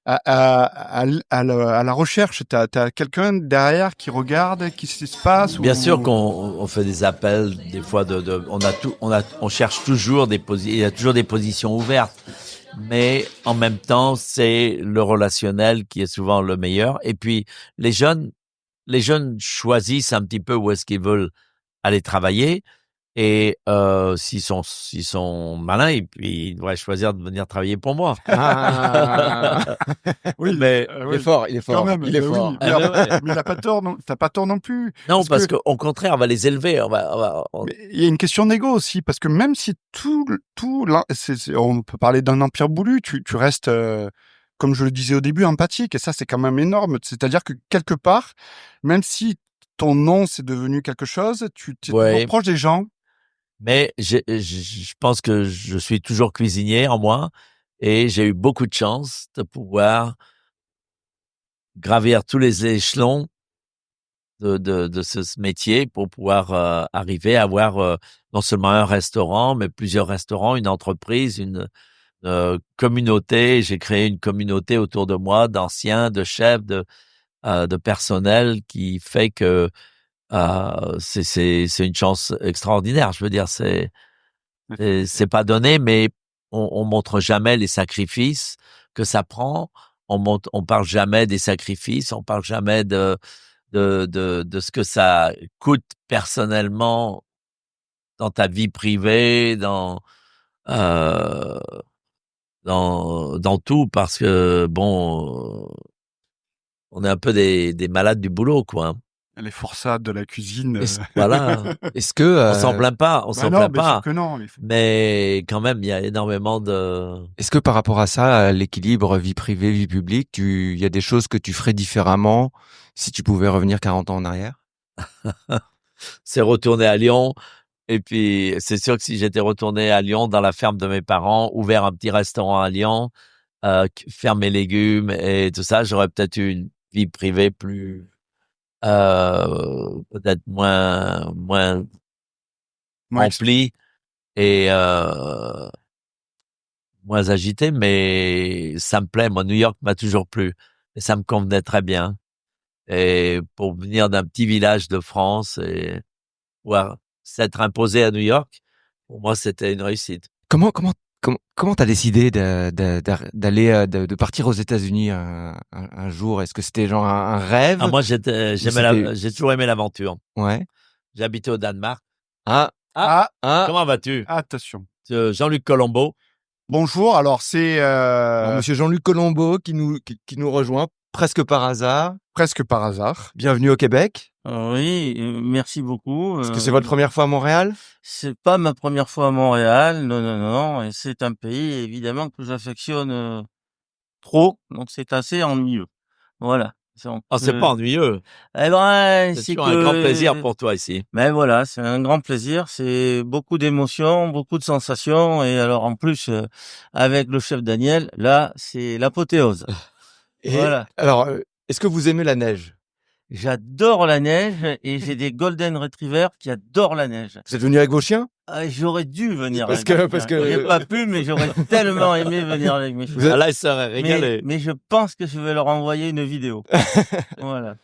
à la recherche? T'as quelqu'un derrière qui regarde, qui ce qui se passe Bien sûr ou... qu'on fait des appels, des fois on cherche toujours il y a toujours des positions ouvertes. Mais en même temps, c'est le relationnel qui est souvent le meilleur. Et puis, les jeunes, les jeunes choisissent un petit peu où est-ce qu'ils veulent aller travailler. Et s'ils sont malins, ils devraient choisir de venir travailler pour moi. Ah. Oui, Mais Il oui, est fort, il est quand fort, même. il est Oui, fort. mais, Ah ben ouais. mais il a pas tort, non, t'as pas tort non plus. Non, parce Que qu'au contraire, on va les élever. mais il y a une question d'ego aussi, parce que même si on peut parler d'un empire boulu, tu restes, comme je le disais au début, empathique, et ça c'est quand même énorme. C'est-à-dire que quelque part, même si ton nom c'est devenu quelque chose, tu es toujours ouais. proche des gens. Mais je pense que je suis toujours cuisinier en moi et j'ai eu beaucoup de chance de pouvoir gravir tous les échelons de ce métier pour pouvoir arriver à avoir non seulement un restaurant, mais plusieurs restaurants, une entreprise, une communauté. J'ai créé une communauté autour de moi d'anciens, de chefs, de personnel qui fait que c'est une chance extraordinaire. Je veux dire, c'est pas donné, mais on montre jamais les sacrifices que ça prend. On parle jamais des sacrifices, on parle jamais de ce que ça coûte personnellement dans ta vie privée, euh, dans tout, parce que bon, on est un peu des malades du boulot, quoi, hein. Les forçats de la cuisine. Voilà. Est-ce que, On s'en plaint pas, on Bah s'en non, plaint bien sûr pas. que non. Mais quand même, il y a énormément de... est-ce que par rapport à ça, à l'équilibre vie privée, vie publique, il y a des choses que tu ferais différemment si tu pouvais revenir 40 ans en arrière? C'est retourner à Lyon. Et puis, c'est sûr que si j'étais retourné à Lyon, dans la ferme de mes parents, ouvert un petit restaurant à Lyon, faire mes légumes et tout ça, j'aurais peut-être eu une vie privée plus, peut-être moins Moi, remplie et moins agitée, mais ça me plaît. Moi, New York m'a toujours plu et ça me convenait très bien. Et pour venir d'un petit village de France et pouvoir s'être imposé à New York, pour moi, c'était une réussite. Comment t'as décidé d'aller, de partir aux États-Unis un jour? Est-ce que c'était genre un rêve? Ah, moi, Ou c'était... j'ai toujours aimé l'aventure. Ouais. J'ai habité au Danemark. Ah, Ah, ah, ah. comment vas-tu? attention. Jean-Luc Colombo. Bonjour. Alors c'est Alors, monsieur Jean-Luc Colombo qui nous rejoint presque par hasard. presque par hasard. Bienvenue au Québec. Oui, merci beaucoup. Est-ce que c'est votre première fois à Montréal? C'est pas ma première fois à Montréal, non, non, non, et c'est un pays évidemment que j'affectionne trop, donc c'est assez ennuyeux. Voilà. Donc, Ah, c'est pas ennuyeux. eh ben, C'est c'est toujours un grand plaisir que, pour toi ici. mais voilà, c'est un grand plaisir, c'est beaucoup d'émotions, beaucoup de sensations, et alors en plus avec le chef Daniel, là, c'est l'apothéose. Et Voilà. alors, est-ce que vous aimez la neige? J'adore la neige et j'ai des golden retrievers qui adorent la neige. Vous êtes venu avec vos chiens? Ah, j'aurais dû venir Parce avec que- mes parce chiens. que- J'ai pas pu, mais j'aurais tellement aimé venir avec mes chiens. Vous êtes- Ah, là, il serait régalé. Mais je pense que je vais leur envoyer une vidéo. Voilà.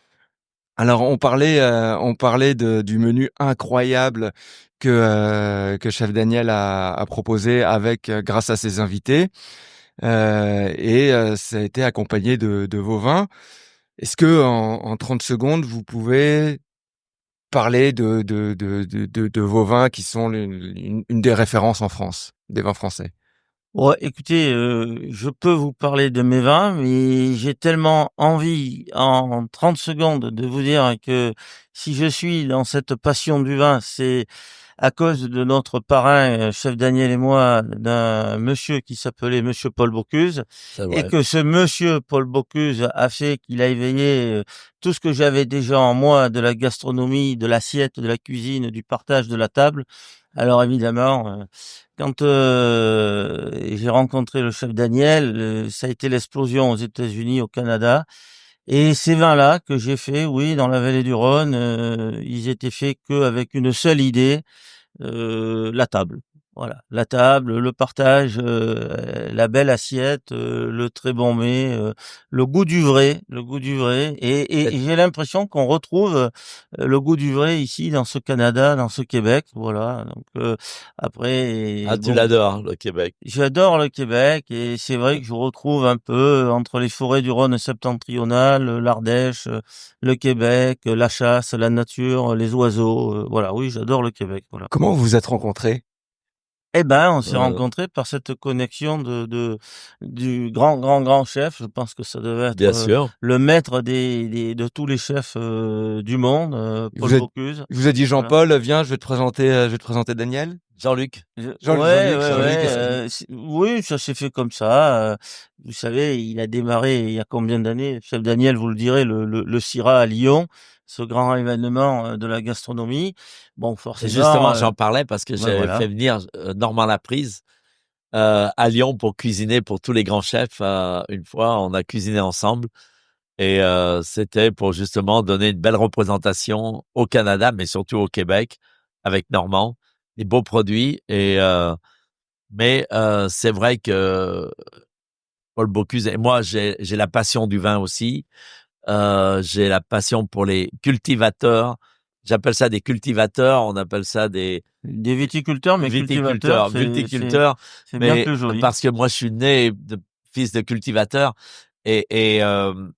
Alors, on parlait du menu incroyable que Chef Daniel a proposé avec, grâce à ses invités. Ça a été accompagné de vos vins. Est-ce que en 30 secondes, vous pouvez parler de vos vins qui sont une des références en France, des vins français? Ouais, écoutez, je peux vous parler de mes vins, mais j'ai tellement envie en 30 secondes de vous dire que si je suis dans cette passion du vin, c'est à cause de notre parrain, chef Daniel et moi, d'un monsieur qui s'appelait monsieur Paul Bocuse, C'est et vrai. que ce monsieur Paul Bocuse a fait qu'il a éveillé tout ce que j'avais déjà en moi de la gastronomie, de l'assiette, de la cuisine, du partage de la table. Alors évidemment, quand j'ai rencontré le chef Daniel, ça a été l'explosion aux États-Unis, au Canada, Et ces vins-là que j'ai fait, oui, dans la vallée du Rhône, ils étaient faits qu'avec une seule idée, la table. Voilà, la table, le partage, la belle assiette, le très bon mets, le goût du vrai et j'ai l'impression qu'on retrouve, le goût du vrai ici dans ce Canada, dans ce Québec, voilà donc après Ah, tu bon, l'adores, le Québec. j'adore le Québec et c'est vrai que je retrouve un peu entre les forêts du Rhône septentrional, l'Ardèche, le Québec, la chasse, la nature, les oiseaux, voilà, oui, j'adore le Québec, voilà. Comment vous vous êtes rencontrés? Eh ben, on s'est Euh, rencontrés par cette connexion du grand chef. Je pense que ça devait être, Bien sûr. le maître de tous les chefs, du monde, Paul Vous êtes, Bocuse. je vous ai dit Voilà. Jean-Paul, viens, je vais te présenter Daniel. Jean-Luc. Jean-Luc, Ouais, c'est ça. oui, ça s'est fait comme ça. Vous savez, il a démarré il y a combien d'années? Chef Daniel, vous le direz, le Syrah à Lyon, ce grand événement, de la gastronomie. Bon, Et forcément, justement, j'en parlais parce que ouais, j'avais voilà. fait venir Normand Laprise à Lyon pour cuisiner pour tous les grands chefs. Une fois, on a cuisiné ensemble et c'était pour justement donner une belle représentation au Canada, mais surtout au Québec avec Normand, des beaux produits. Mais c'est vrai que Paul Bocuse et moi, j'ai la passion du vin aussi. J'ai la passion pour les cultivateurs. J'appelle ça des cultivateurs, on appelle ça des Des viticulteurs, mais cultivateurs, viticulteurs, viticulteurs, c'est bien mais plus joli. parce que moi, je suis né de fils de cultivateur et et hem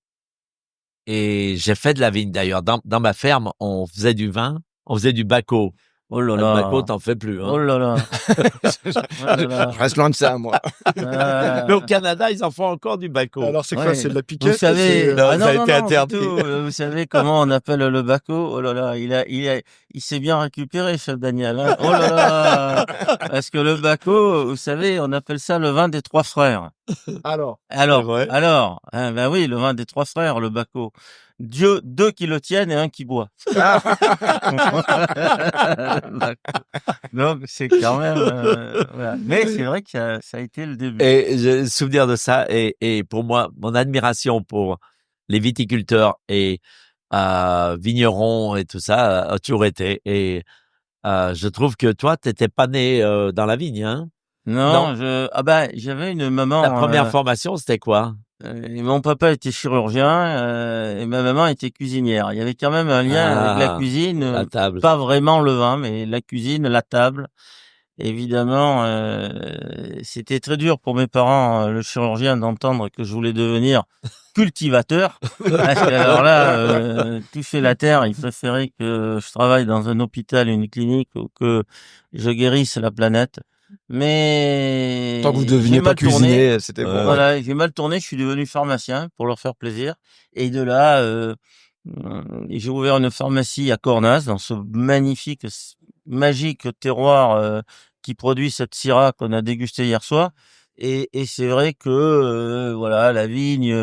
et j'ai fait de la vigne d'ailleurs. Dans ma ferme, on faisait du vin, on faisait du Baco. Oh là Le Baco, là! tu fais plus, Oh hein. là là! je, Oh là je là! reste loin de ça, moi. Mais au Heu, Canada, ils en font encore du Baco. Alors, c'est quoi? C'est ouais. de la Vous piquette? savez Non, ah ça non, a non, été non, du tout, interdit. vous savez comment on appelle le Baco? Oh là là, il s'est bien récupéré, chef Daniel, hein. Oh là là! Parce que le Baco, vous savez, on appelle ça le vin des 3 frères. Alors, C'est vrai? Ah bah oui, le vin des 3 frères, le Baco. Dieu 2 qui le tiennent et un qui boit. Donc c'est quand même, voilà. Mais c'est vrai que ça a été le début. Et j'ai le souvenir de ça et pour moi, mon admiration pour les viticulteurs et vignerons et tout ça a toujours été je trouve que toi, tu étais pas né, dans la vigne, hein? Non? Non, ah bah, j'avais une Ta maman, première formation, c'était quoi? et mon papa était chirurgien, et ma maman était cuisinière. Il y avait quand même un lien avec la Ah, cuisine, la table. pas vraiment le vin, mais la cuisine, la table. Évidemment, c'était très dur pour mes parents, le chirurgien, d'entendre que je voulais devenir cultivateur. Parce que alors là, toucher la terre, ils préféraient que je travaille dans un hôpital, une clinique ou que je guérisse la planète. Tant que vous Mais j'ai deveniez pas mal tourné. cuisinier, c'était bon. Ouais. Voilà, j'ai mal tourné, je suis devenu pharmacien pour leur faire plaisir et de là, j'ai ouvert une pharmacie à Cornas dans ce magnifique, magique terroir, qui produit cette Syrah qu'on a dégusté hier soir et c'est vrai que, voilà, la vigne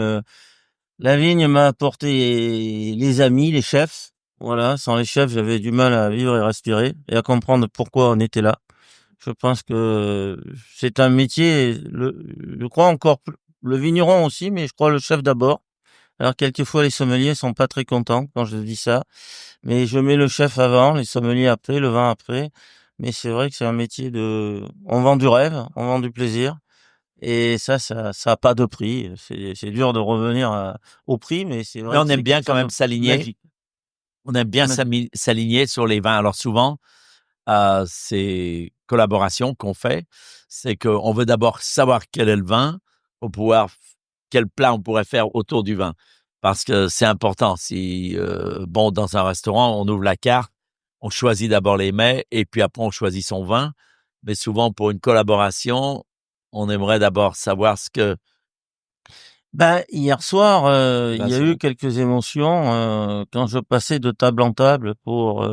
m'a apporté les amis, les chefs. Voilà, sans les chefs, j'avais du mal à vivre et respirer et à comprendre pourquoi on était là. Je pense que c'est un métier, je crois encore plus le vigneron aussi, mais je crois le chef d'abord. Alors quelquefois les sommeliers sont pas très contents quand je dis ça, mais je mets le chef avant, les sommeliers après, le vin après. Mais c'est vrai que c'est un métier on vend du rêve, on vend du plaisir et ça a pas de prix. C'est dur de revenir au prix, mais c'est Mais vrai on que aime c'est bien quelque quand chose même de s'aligner. magique, On aime bien magique. s'aligner sur les vins. Alors souvent, ces collaborations qu'on fait, c'est qu'on veut d'abord savoir quel est le vin pour pouvoir quel plat on pourrait faire autour du vin. Parce que c'est important. Si, bon, dans un restaurant, on ouvre la carte, on choisit d'abord les mets et puis après on choisit son vin. Mais souvent, pour une collaboration, on aimerait d'abord savoir ce que Ben, hier soir, il y a eu Vincent. quelques émotions, quand je passais de table en table pour,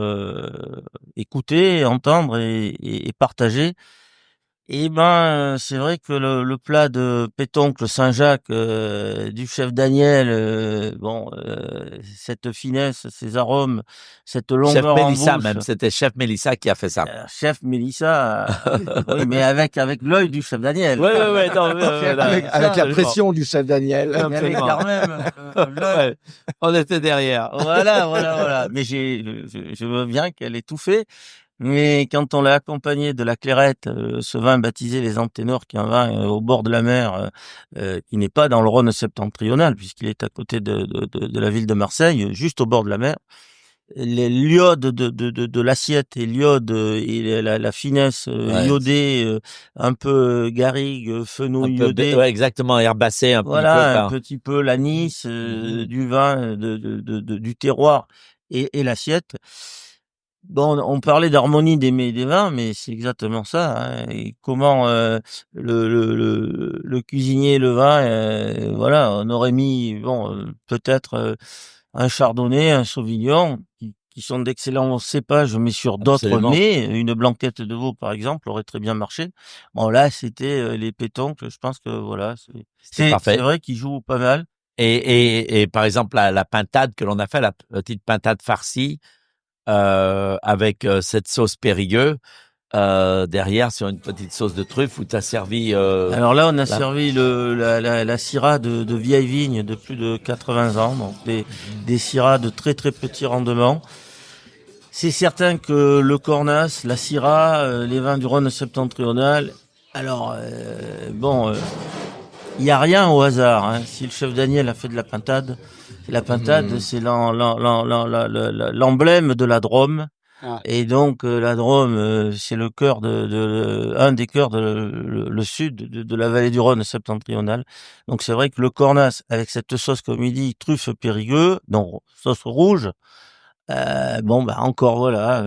écouter, entendre et partager Et ben, c'est vrai que le plat de pétoncle Saint-Jacques du chef Daniel, cette finesse, ces arômes, cette Chef longueur en Mélissa bouche. même, c'était Chef Mélissa qui a fait ça. Chef Mélissa, oui, mais avec l'œil du chef Daniel. Ouais, non, Avec la pression du chef Daniel. Il y avait quand même l'œil. Ouais, on était derrière. Voilà. Mais je veux bien qu'elle ait tout fait. Mais quand on l'a accompagné de la clairette, ce vin baptisé les Anténors, qui est un vin au bord de la mer, qui n'est pas dans le Rhône septentrional, puisqu'il est à côté de la ville de Marseille, juste au bord de la mer. L'iode de l'assiette et l'iode et la finesse Ouais. iodée, un peu garrigue, fenouil iodé. Ouais, exactement, herbacé un petit peu. Voilà, un petit peu l'anis du vin, du terroir et l'assiette. Bon, on parlait d'harmonie des mets et des vins, mais c'est exactement ça, hein. Et comment le cuisinier, le vin, voilà, on aurait mis, peut-être un chardonnay, un sauvignon, qui sont d'excellents cépages, mais sur d'autres Absolument. mets. Une blanquette de veau, par exemple, aurait très bien marché. Bon, là, c'était les pétoncles. Je pense que voilà, C'est parfait. c'est vrai qu'ils jouent pas mal. Et par exemple, la pintade que l'on a fait, la petite pintade farcie, avec cette sauce Périgueux, derrière sur une petite sauce de truffe où tu as servi. Alors là, on a servi la syrah de vieille vigne de plus de 80 ans, donc des syrahs de très très petit rendement. C'est certain que le Cornas, la syrah, les vins du Rhône septentrional, alors il y a rien au hasard, hein. Si le chef Daniel a fait de la pintade, c'est l'emblème de la Drôme. Ah. Et donc la Drôme, c'est le cœur un des cœurs le sud de la vallée du Rhône septentrionale. Donc c'est vrai que le Cornas avec cette sauce comme il dit truffe Périgueux, non sauce rouge. Encore voilà,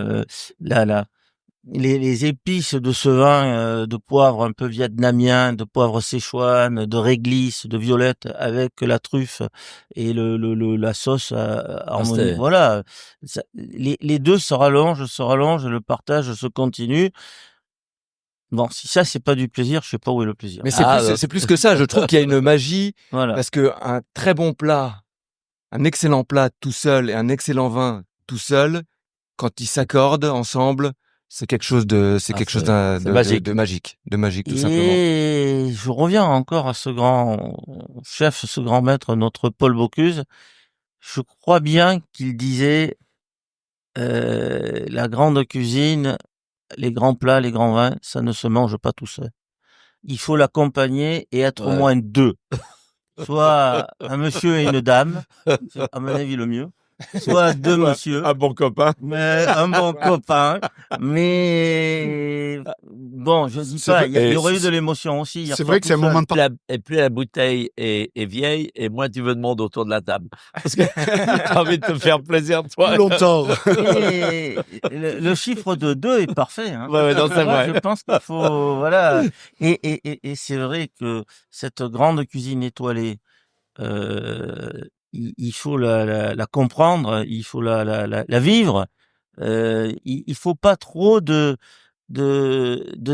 les épices de ce vin de poivre un peu vietnamien, de poivre Szechuan, de réglisse, de violette avec la truffe et la sauce harmonie. c'était- Voilà, les deux se rallongent, le partage se continue. Bon, si ça c'est pas du plaisir, je sais pas où est le plaisir. Mais c'est plus que ça. Je trouve qu'il y a une magie Voilà. parce que un très bon plat, un excellent plat tout seul et un excellent vin tout seul, quand ils s'accordent ensemble, c'est quelque chose de magique. de magique tout simplement. Et je reviens encore à ce grand chef, ce grand maître, notre Paul Bocuse. Je crois bien qu'il disait la grande cuisine, les grands plats, les grands vins, ça ne se mange pas tout seul. Il faut l'accompagner et être au Ouais. moins deux. Soit un monsieur et une dame, c'est à mon avis le mieux. Soit deux monsieur. Un bon copain. Mais un bon copain, mais bon, je dis C'est pas, vrai- il y aurait eu de l'émotion aussi. C'est vrai que c'est un moment de Et plus la bouteille est vieille, et moins tu veux de monde autour de la table. Parce que tu as envie de te faire plaisir, toi. plus longtemps. Et le chiffre de 2 est parfait, hein. Ouais, non, c'est Moi, vrai. je pense qu'il faut, voilà. Et c'est vrai que cette grande cuisine étoilée, il faut la comprendre, il faut la vivre. Il faut pas trop de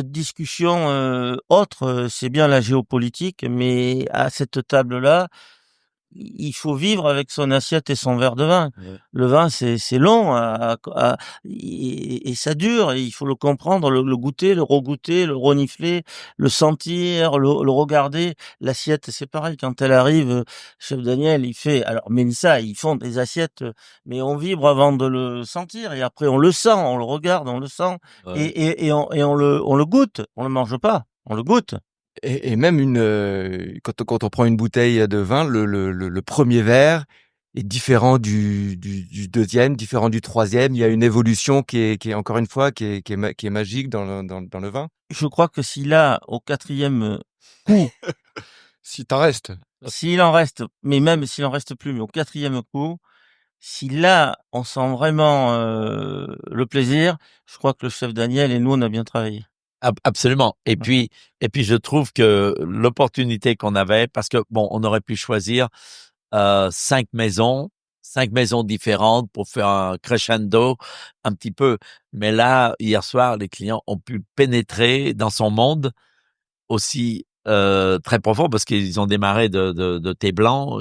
discussions autres. C'est bien la géopolitique, mais à cette table-là, il faut vivre avec son assiette et son verre de vin. Ouais. Le vin, c'est long et ça dure. Et il faut le comprendre, le goûter, le regoûter, le renifler, le sentir, le regarder. L'assiette, c'est pareil. Quand elle arrive, chef Daniel, il fait. Alors Mélissa, ils font des assiettes, mais on vibre avant de le sentir et après on le sent, on le regarde, on le sent Ouais. et on le goûte. On le mange pas, on le goûte. Et même quand on prend une bouteille de vin, le premier verre est différent du deuxième, différent du troisième. Il y a une évolution qui est encore une fois qui est magique dans le vin. Je crois que s'il a au 4e coup, Si t'en restes. s'il en reste, mais même s'il en reste plus, mais au 4e coup, si là on sent vraiment le plaisir, je crois que le chef Daniel et nous on a bien travaillé. Absolument. Et puis je trouve que l'opportunité qu'on avait, parce que bon, on aurait pu choisir 5 maisons, 5 maisons différentes pour faire un crescendo un petit peu. Mais là, hier soir, les clients ont pu pénétrer dans son monde aussi très profond parce qu'ils ont démarré de thé blanc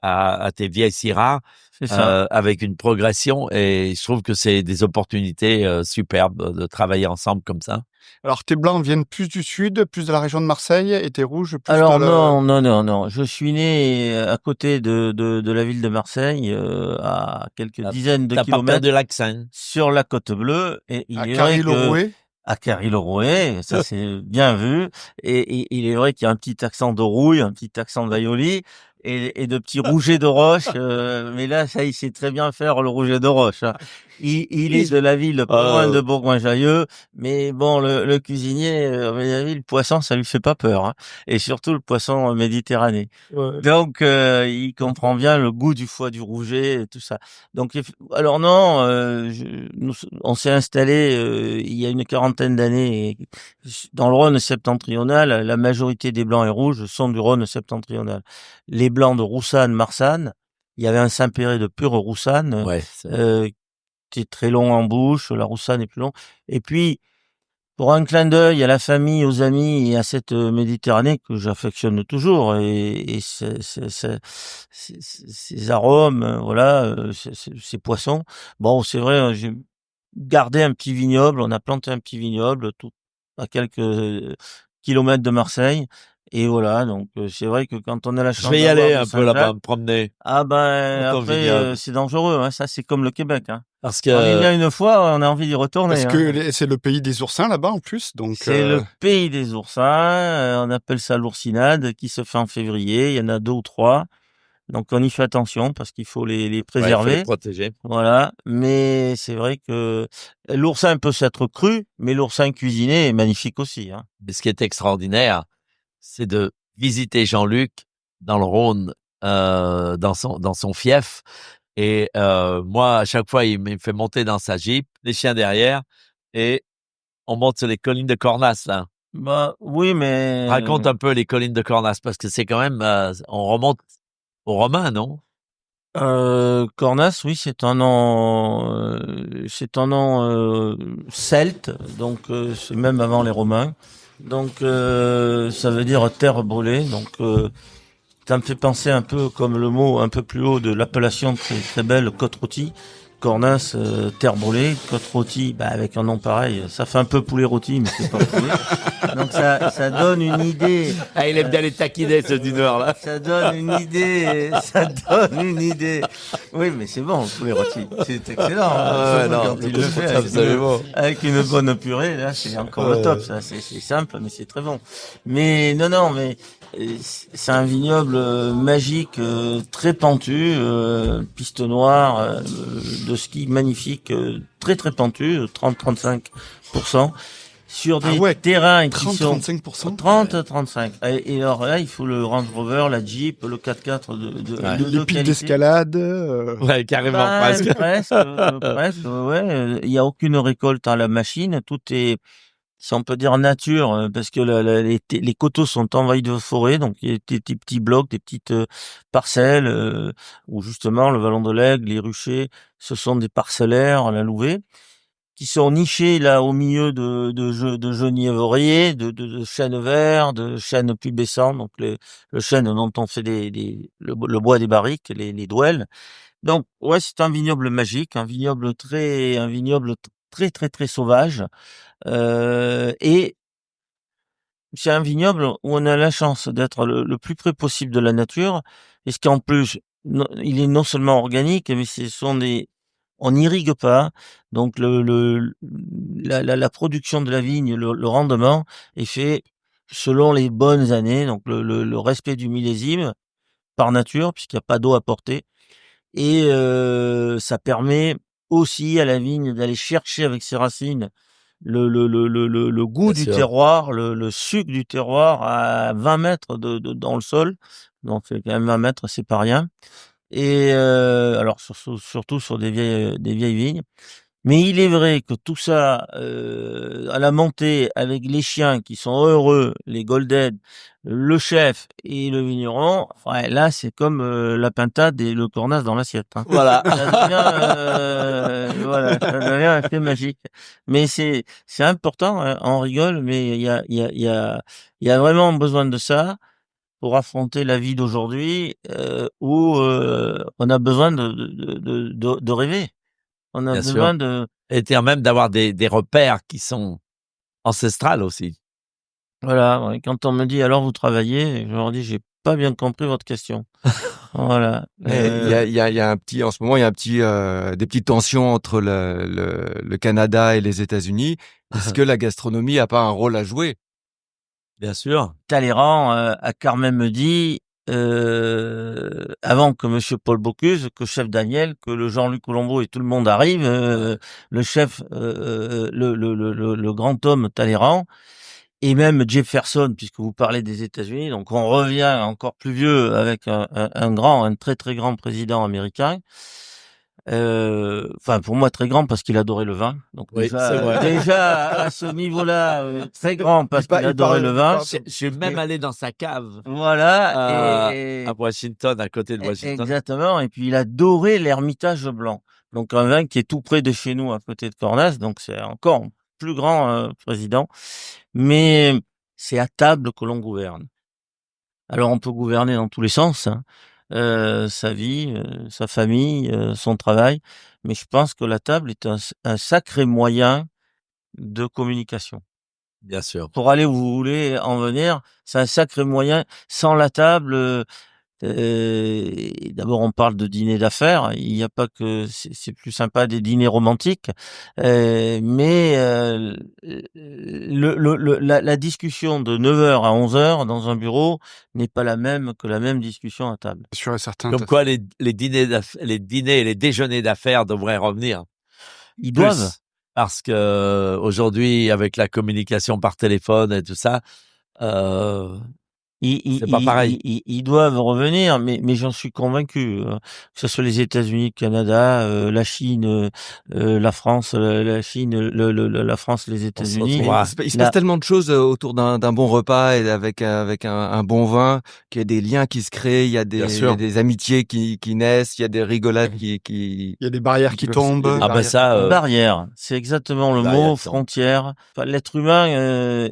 à tes vieilles Syrah C'est ça. avec une progression et je trouve que c'est des opportunités superbes de travailler ensemble comme ça. Alors, tes blancs viennent plus du sud, plus de la région de Marseille, et tes rouges plus Alors de la... non. Je suis né à côté de la ville de Marseille, à quelques dizaines de T'as pas kilomètres perdu l'accent. sur la côte bleue. Et il à est vrai que Carry-le-Rouet. à Carry-le-Rouet, ça c'est bien vu. Et il est vrai qu'il y a un petit accent de Rouille, un petit accent d'Aioli et de petits rougets de roche. Mais là, ça, il sait très bien faire le rouget de roche, hein. Il est de la ville pas loin de Bourgoin-Jallieu, mais bon, le cuisinier, à mon avis, le poisson, ça lui fait pas peur, hein. Et surtout le poisson méditerranéen. Ouais. Donc, il comprend bien le goût du foie du rouget et tout ça. Donc, alors non, on s'est installé il y a une quarantaine d'années dans le Rhône septentrional. La majorité des blancs et rouges sont du Rhône septentrional. Les blancs de Roussanne, Marsanne, il y avait un Saint-Péret de pure Roussanne, Ouais. qui est très long en bouche. La Roussanne est plus long. Et puis, pour un clin d'œil à la famille, aux amis et à cette Méditerranée que j'affectionne toujours et ces arômes, voilà, ces poissons. Bon, c'est vrai, j'ai gardé un petit vignoble. On a planté un petit vignoble tout à quelques kilomètres de Marseille. Et voilà, donc c'est vrai que quand on a la Je chance vais y d'avoir aller de un peu là-bas, Saint-Jacques, me promener ah ben dans ton après vignoble. c'est dangereux, hein. Ça c'est comme le Québec, hein. Parce On y que vient une fois, on a envie d'y retourner, Parce hein. que c'est le pays des oursins là-bas en plus, donc C'est le pays des oursins, on appelle ça l'oursinade, qui se fait en février. Il y en a 2 ou 3, donc on y fait attention parce qu'il faut les ouais, il faut les préserver. protéger. Voilà, mais c'est vrai que l'oursin peut s'être cru, mais l'oursin cuisiné est magnifique aussi, hein. Mais ce qui est extraordinaire, c'est de visiter Jean-Luc dans le Rhône, dans son fief. Et moi, à chaque fois, il me fait monter dans sa Jeep, les chiens derrière, et on monte sur les collines de Cornas, là. Bah oui, mais Raconte un peu les collines de Cornas, parce que c'est quand même, on remonte aux Romains, non? Cornas, oui, c'est un nom celte, donc c'est même avant les Romains. Donc ça veut dire terre brûlée. Donc ça me fait penser un peu comme le mot un peu plus haut de l'appellation très très belle côte rôtie. Cornas, terre brûlée, côte rôtie, bah avec un nom pareil, ça fait un peu poulet rôti, mais c'est pas poulet. Donc ça donne une idée. Ah, il aime bien les taquiner, ceux du Nord, là. Ça donne une idée, ça donne une idée. Oui, mais c'est bon, le poulet rôti. C'est excellent. Ah, ouais, Surtout non, quand il le fait absolument. avec une bonne purée, là, c'est encore le top, ça. C'est simple, mais c'est très bon. Mais, non, mais, c'est un vignoble magique, très pentu, piste noire, de ski magnifique, très très pentu, 30-35%. Sur des terrains qui sont 30-35%. 30-35. Et alors là, il faut le Range Rover, la Jeep, le 4x4 Ouais. de Les pics qualité. d'escalade. Ouais, carrément, Ben, presque. presque, ouais. Il y a aucune récolte à la machine. Tout est, si on peut dire, nature, parce que les coteaux sont envahis de forêt. Donc, il y a des petits blocs, des petites parcelles, où justement, le Vallon de l'Aigle, les ruchers, ce sont des parcellaires, la Louvet, qui sont nichés là au milieu de genièvriers, de chênes verts, de chênes pubescents, donc le chêne dont on fait le bois des barriques, les douelles. Donc ouais, c'est un vignoble magique, un vignoble très très très sauvage, et c'est un vignoble où on a la chance d'être le plus près possible de la nature, et ce qu'en plus, il est non seulement organique, mais ce sont on n'irrigue pas, donc la production de la vigne, le rendement est fait selon les bonnes années, donc le respect du millésime par nature, puisqu'il n'y a pas d'eau à porter, et ça permet aussi à la vigne d'aller chercher avec ses racines le goût Bien du sûr. terroir, le sucre du terroir à 20 mètres dans le sol. Donc c'est quand même 20 mètres, c'est pas rien. Et alors surtout sur des vieilles vignes. Mais il est vrai que tout ça, à la montée, avec les chiens qui sont heureux, les golden, le chef et le vigneron, enfin, là, c'est comme la pintade et le cornas dans l'assiette. Hein. Voilà. Ça devient, voilà, ça devient assez magique. Mais c'est important. Hein, on rigole, mais il y a vraiment besoin de ça pour affronter la vie d'aujourd'hui, où on a besoin de rêver. On a Bien besoin sûr. de Et même d'avoir des repères qui sont ancestrales aussi. voilà, ouais, quand on me dit: «Alors vous travaillez?» je leur dis: «J'ai pas bien compris votre question». Voilà, Mais il y a un petit, en ce moment, il y a un petit, des petites tensions entre le Canada et les États-Unis. Est-ce que la gastronomie a pas un rôle à jouer? Bien sûr. Talleyrand, a quand même dit, avant que monsieur Paul Bocuse, que chef Daniel, que le Jean-Luc Colombo et tout le monde arrive, le chef, le grand homme Talleyrand et même Jefferson, puisque vous parlez des États-Unis, donc on revient encore plus vieux avec un très, très grand président américain. Enfin pour moi très grand parce qu'il adorait le vin. Donc Oui, c'est vrai. déjà à ce niveau-là, très grand parce qu'il adorait le vin. Je suis même allé dans sa cave Voilà à Washington, à côté de Washington. exactement et puis il adorait l'Ermitage blanc. Donc un vin qui est tout près de chez nous à côté de Cornas, donc c'est encore un plus grand, président. Mais c'est à table que l'on gouverne. Alors on peut gouverner dans tous les sens, hein, sa vie, sa famille, son travail, mais je pense que la table est un sacré moyen de communication. Bien sûr. Pour aller où vous voulez en venir, c'est un sacré moyen. Sans la table, d'abord, on parle de dîner d'affaires. Il n'y a pas que c'est plus sympa des dîners romantiques, mais la discussion de 9 heures à 11 heures dans un bureau n'est pas la même que la même discussion à table. Sûr et certain. Comme quoi les dîners et les déjeuners d'affaires devraient revenir Ils plus. doivent. Parce que aujourd'hui, avec la communication par téléphone et tout ça, c'est pas pareil. Ils doivent revenir, mais j'en suis convaincu, que ce soit les États-Unis, le Canada, la Chine, la France, la Chine, la France, les On se États-Unis. retrouvera. Il se Là, passe tellement de choses autour d'un bon repas et avec un bon vin, qu'il y a des liens qui se créent, il y a Bien il y sûr. a des amitiés qui naissent, il y a des rigolades qui Il y a des barrières qui peuvent- tombent. il y a des Ah ben barrières ça, qui tombent. barrière, c'est exactement le barrière mot, qui tombe. frontière. Enfin, l'être humain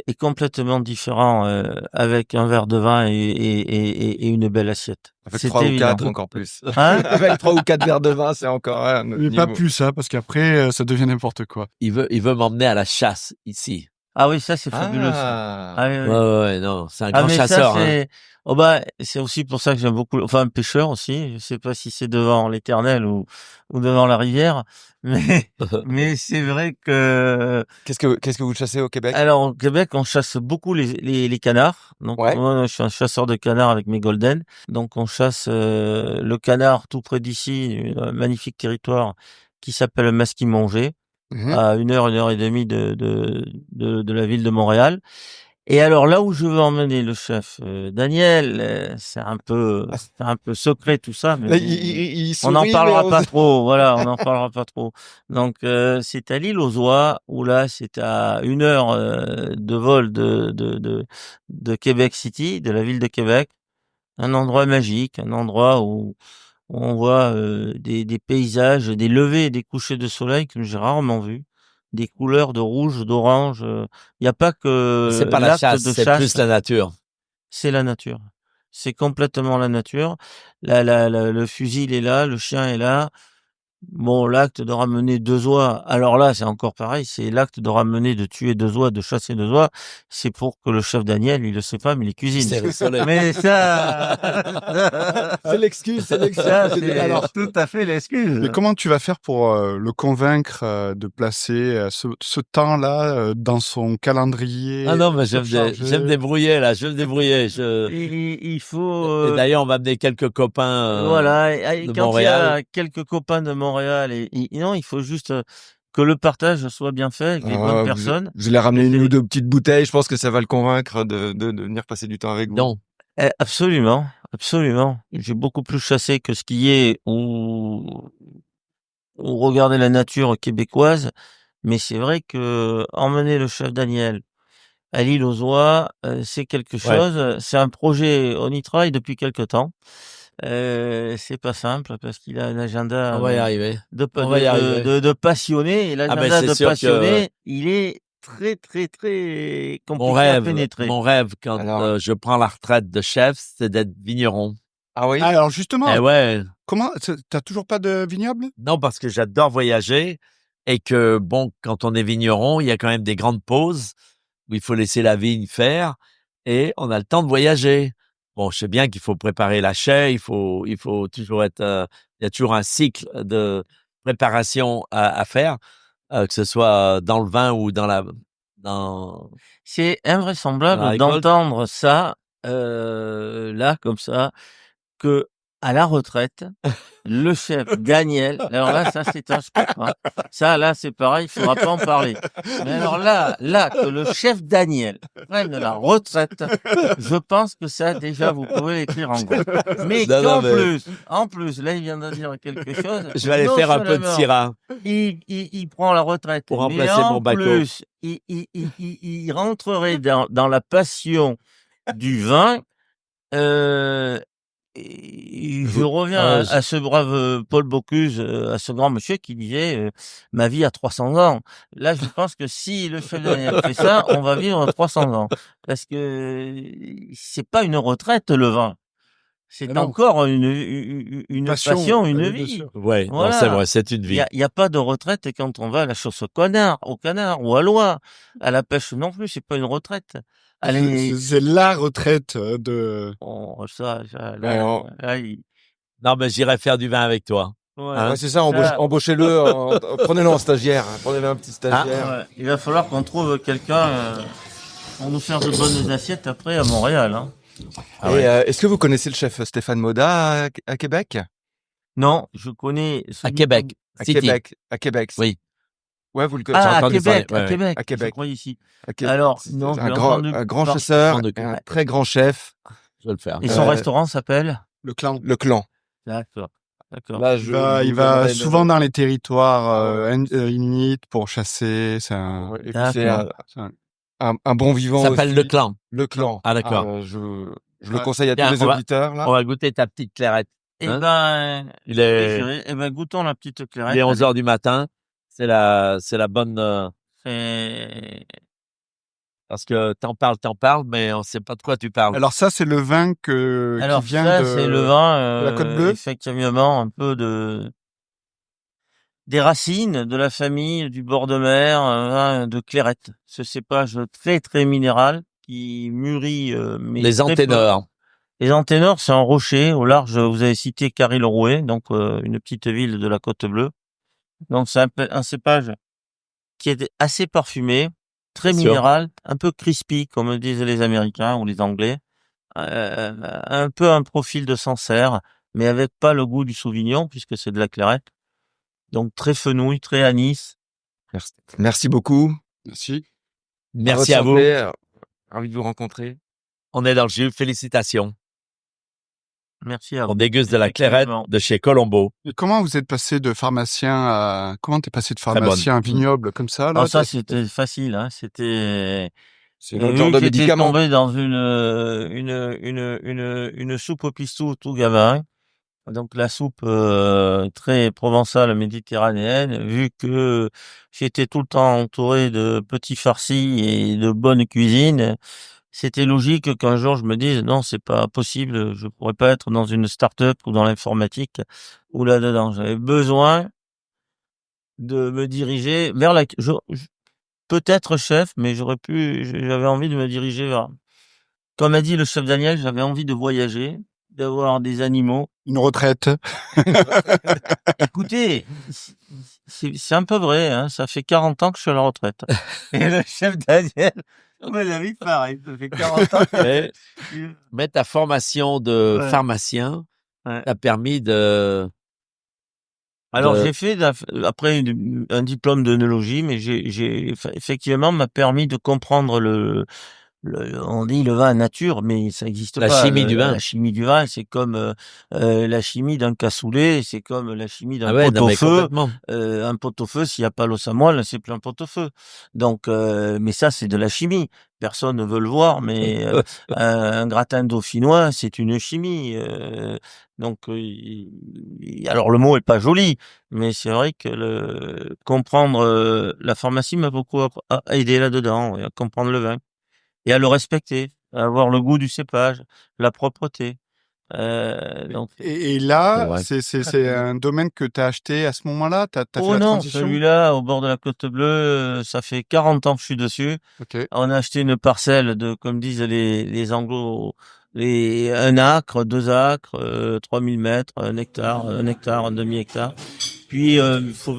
est complètement différent avec un verre de vin et une belle assiette. Avec C'est 3 ou évident. 4 encore plus. Hein Avec 3 ou 4 verres de vin, c'est encore un autre Mais pas niveau. plus, hein, parce qu'après, ça devient n'importe quoi. Il veut m'emmener à la chasse ici. Ah oui, ça c'est fabuleux ça. Ah oui, oui. Ouais, non, c'est un Ah grand mais chasseur. ça Hein. c'est oh bah c'est aussi pour ça que j'aime beaucoup enfin un pêcheur aussi, je sais pas si c'est devant l'Éternel ou devant la rivière mais mais c'est vrai que Qu'est-ce que vous chassez au Québec? alors au Québec, on chasse beaucoup les canards. Donc Ouais. moi je suis un chasseur de canards avec mes golden. Donc on chasse le canard tout près d'ici, un magnifique territoire qui s'appelle Masquimongé Mmh. à 1 heure et demie de la ville de Montréal. Et alors là où je veux emmener le chef, Daniel, c'est un peu secret tout ça, mais Là, il on n'en sourit, parlera mais pas trop, voilà, on n'en parlera pas trop. Donc c'est à l'île aux Oies où là c'est à 1 heure de vol de Québec City, de la ville de Québec. Un endroit magique, un endroit où on voit des paysages, des levées et des couchers de soleil que j'ai rarement vus, des couleurs de rouge, d'orange. Il n'y a pas C'est que pas la l'acte chasse, de c'est chasse, plus la nature. c'est la nature. C'est complètement la nature. Le fusil il est là, le chien est là. Bon, l'acte de ramener 2 oies, alors là, c'est encore pareil, c'est l'acte de ramener, de tuer 2 oies, de chasser 2 oies, c'est pour que le chef Daniel, il le sait pas, mais il cuisine. C'est rissolé. Mais ça, c'est l'excuse, c'est l'excuse. ça, c'est Alors, tout à fait l'excuse. mais comment tu vas faire pour le convaincre de placer ce temps-là dans son calendrier Ah non, mais je vais surchargé me débrouiller là, je vais me débrouiller. Il faut, Et d'ailleurs, on m'a amené quelques copains voilà, et de quand il y Montréal. a quelques copains de Montréal non, il faut juste que le partage soit bien fait avec les bonnes personnes. Vous allez ramener Et une c'est- ou deux petites bouteilles, je pense que ça va le convaincre de venir passer du temps avec vous. Non, Absolument, absolument. J'ai beaucoup plus chassé que skié ou ou regarder la nature québécoise. Mais c'est vrai que emmener le chef Daniel à l'île aux Oies, c'est quelque Ouais. chose. C'est un projet, on y travaille depuis quelque temps. C'est pas simple parce qu'il a un agenda On va y arriver. On va y arriver. de passionné et Ah ben, l'agenda c'est de sûr que passionné, il est très, très, très compliqué à pénétrer. mon rêve quand Alors- je prends la retraite de chef, c'est d'être vigneron. Ah oui? Alors justement, Eh ouais. comment t'as toujours pas de vignoble? Non, parce que j'adore voyager et que, bon, quand on est vigneron, il y a quand même des grandes pauses où il faut laisser la vigne faire et on a le temps de voyager. Bon, je sais bien qu'il faut préparer la chai, il faut toujours être, il y a toujours un cycle de préparation à faire, que ce soit dans le vin ou dans C'est la invraisemblable récolte. d'entendre ça, là, comme ça, que à la retraite, le chef Daniel, alors là, ça c'est un scoop, hein. Ça, là, c'est pareil, il faudra pas en parler. Mais alors là, que le chef Daniel prenne la retraite, je pense que ça, déjà, vous pouvez l'écrire en gros. Mais Non, non, qu'en mais- plus, là, il vient de dire quelque chose. Je vais aller Non faire un peu de seulement Syrah. il prend la retraite, Pour mais remplacer en mon bateau. plus, il rentrerait dans la passion du vin. Et je reviens à ce brave Paul Bocuse, à ce grand monsieur qui disait ma vie a 300 ans. Là, je pense que si le chef Daniel fait ça, on va vivre 300 ans parce que c'est pas une retraite le vin, c'est Ah non. encore une passion, une bien vie. sûr. Ouais, non, Voilà. c'est vrai, c'est une vie. Il y a pas de retraite quand on va à la chasse au canard ou à l'oie. À la pêche non plus, c'est pas une retraite. Allez, C'est la retraite de. oh, ça, Ouais, là, il- Non, mais j'irai faire du vin avec toi. ouais. Hein? Ouais, c'est ça, Ça- embauchez-le, prenez-le en stagiaire, hein, prenez-le un petit stagiaire. Ouais. Il va falloir qu'on trouve quelqu'un pour nous faire de bonnes assiettes après à Montréal. Hein. Ah Et ouais. est-ce que vous connaissez le chef Stéphane Moda à Québec? Non, je connais À Québec. À City. Québec. Oui. Ouais, vous le connaissez. Ah, J'ai à entendu Québec, parler, ouais, à ouais. Québec. À Québec. Je croyais ici. À Québec. Alors, C'est non, j'ai un grand, entendu un grand par- chasseur, M'en occupe. et un très grand chef, Je vais le faire. Et son Euh, restaurant s'appelle Le clan. le clan. D'accord. D'accord. Là, Il va souvent dans les territoires inuits pour chasser. C'est un, Ouais, et puis c'est c'est un- un bon vivant Ça s'appelle aussi. le clan. Le clan. Ah, d'accord. Je le Ouais. conseille à Tiens, tous les on va- auditeurs, là. On va goûter ta petite clairette. Eh Hein? ben, Il est, eh ben, goûtons la petite clairette. il est 11h du matin. C'est la bonne, C'est- parce que t'en parles, mais on sait pas de quoi tu parles. Alors ça, c'est le vin Alors qui vient ça, de. c'est le vin, de la Côte Bleue. effectivement, un peu des racines de la famille du bord de mer, un vin de Clairette. Ce cépage très très minéral qui mûrit, mais Les très peu. anténors. Les Anténors, c'est en Rocher, au large. Vous avez cité Carry-le-Rouet, donc une petite ville de la Côte Bleue. Donc c'est un cépage qui est assez parfumé, très Bien sûr. minéral, un peu crispy, comme disent les Américains ou les Anglais. Un peu un profil de Sancerre, mais avec pas le goût du Sauvignon, puisque c'est de la Clairette. Donc très fenouil, très anis. Merci beaucoup. Merci. Merci à votre vous. santé. Ravi de vous rencontrer. On est dans le jus. Félicitations. Merci à On vous. déguste de la clairette Effectivement. de chez Colombo. Et comment vous êtes passé de pharmacien à. Comment t'es passé de bonne. pharmacien à vignoble comme ça là Alors ça, c'était facile, hein. C'était C'est notre vu genre que de j'étais médicament. tombé dans une soupe au pistou tout gamin. Donc la soupe très provençale méditerranéenne, vu que j'étais tout le temps entouré de petits farcis et de bonne cuisine, c'était logique qu'un jour je me dise non, c'est pas possible, je pourrais pas être dans une start-up ou dans l'informatique ou là-dedans. J'avais besoin de me diriger vers peut-être chef, mais j'avais envie de me diriger vers, comme a dit le chef Daniel, j'avais envie de voyager, d'avoir des animaux. Une retraite. Écoutez, c'est un peu vrai, hein. Ça fait 40 ans que je suis à la retraite. Et le chef Daniel, on me l'a vu pareil. Ça fait 40 ans Mais, que... mais ta formation de Ouais. pharmacien Ouais. t'a permis de. Alors, de- j'ai fait, après un diplôme d'œnologie, mais effectivement, m'a permis de comprendre on dit le vin nature, mais ça n'existe La pas. chimie du vin. La chimie du vin, c'est comme la chimie d'un cassoulet, c'est comme la chimie d'un Ah ouais, non, mais pot-au-feu. complètement. Un pot-au-feu, s'il n'y a pas l'eau à moelle, c'est plus un pot-au-feu. Donc, mais ça, c'est de la chimie. Personne ne veut le voir, mais un gratin dauphinois, c'est une chimie. Donc, alors le mot est pas joli, mais c'est vrai que comprendre la pharmacie m'a beaucoup aidé là-dedans, ouais, à comprendre le vin et à le respecter, à avoir le goût du cépage, la propreté. Donc, Et C'est là, vrai. c'est un domaine que tu as acheté à ce moment-là? T'as fait oh la non, transition? celui-là, au bord de la Côte Bleue, ça fait 40 ans que je suis dessus. Ok. On a acheté une parcelle de, comme disent les Anglos, un acre, 2 acres, 3000 mètres, un demi-hectare. Puis, faut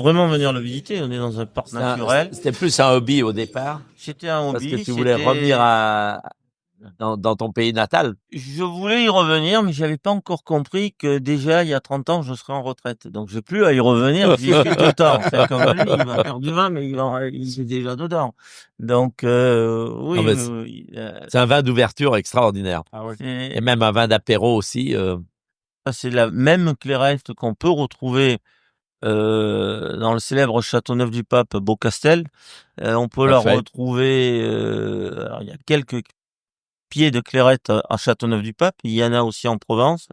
vraiment venir le visiter. On est dans un parc naturel. C'était plus un hobby au départ, C'était un parce hobby. que tu voulais revenir dans ton pays natal. Je voulais y revenir, mais j'avais pas encore compris que déjà, il y a 30 ans, je serais en retraite. Donc, j'ai plus à y revenir, j'y suis tout le temps. C'est comme lui, il va faire du vin, mais il est déjà dedans. Donc, oui, Non, mais oui, c'est un vin d'ouverture extraordinaire. Ah ouais. Et même un vin d'apéro aussi. ça, c'est la même clairette qu'on peut retrouver dans le célèbre Châteauneuf-du-Pape Beaucastel. On peut la Parfait. retrouver, alors, il y a quelques pieds de clairette à Châteauneuf-du-Pape. Il y en a aussi en Provence.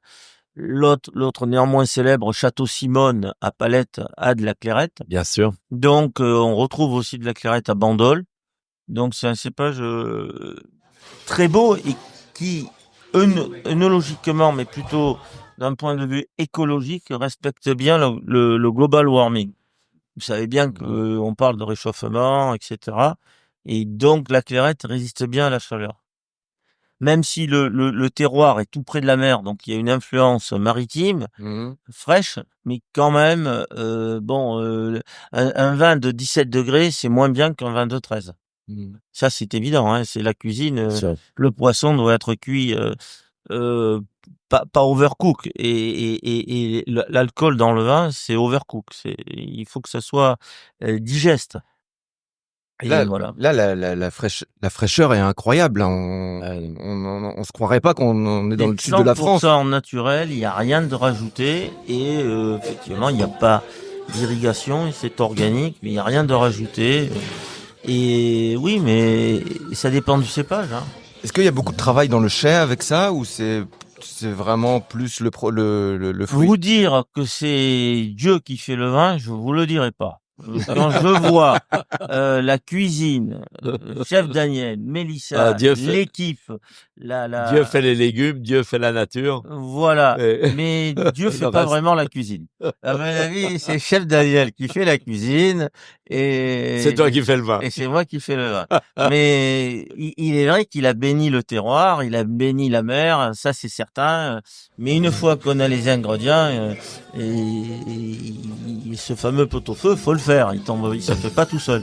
L'autre néanmoins célèbre, Château Simone à Palette, a de la clairette. Bien sûr. Donc, on retrouve aussi de la clairette à Bandol. Donc, c'est un cépage très beau et qui, œnologiquement, mais plutôt d'un point de vue écologique, respecte bien le global warming. Vous savez bien qu'on parle de réchauffement, etc. Et donc, la clairette résiste bien à la chaleur. Même si le terroir est tout près de la mer, donc il y a une influence maritime, fraîche, mais quand même, un vin de 17 degrés, c'est moins bien qu'un vin de 13. Ça, c'est évident, hein, c'est la cuisine. Bien sûr. Le poisson doit être cuit euh, pas overcook. Et l'alcool dans le vin, c'est overcook. Il faut que ça soit digeste. Et Là, voilà. la fraîcheur est incroyable. Hein. On se croirait pas qu'on est dans le sud de la France. 100% naturel, il n'y a rien de rajouté et effectivement, il n'y a pas d'irrigation, c'est organique, mais il n'y a rien de rajouté. Et oui, mais ça dépend du cépage. Hein. Est-ce qu'il y a beaucoup de travail dans le chai avec ça ou c'est vraiment plus le fruit? Vous dire que c'est Dieu qui fait le vin, je vous le dirai pas. Quand je vois la cuisine, chef Daniel, Mélissa, Dieu fait- l'équipe, Dieu fait les légumes, Dieu fait la nature. Voilà, Et- mais Dieu fait Le pas reste. vraiment la cuisine. À mon avis, c'est chef Daniel qui fait la cuisine et C'est toi qui fais le vin. et c'est moi qui fais le vin. Mais il est vrai qu'il a béni le terroir, il a béni la mer, ça c'est certain. Mais une fois qu'on a les ingrédients, et ce fameux pot-au-feu, faut le faire. Il se fait pas tout seul.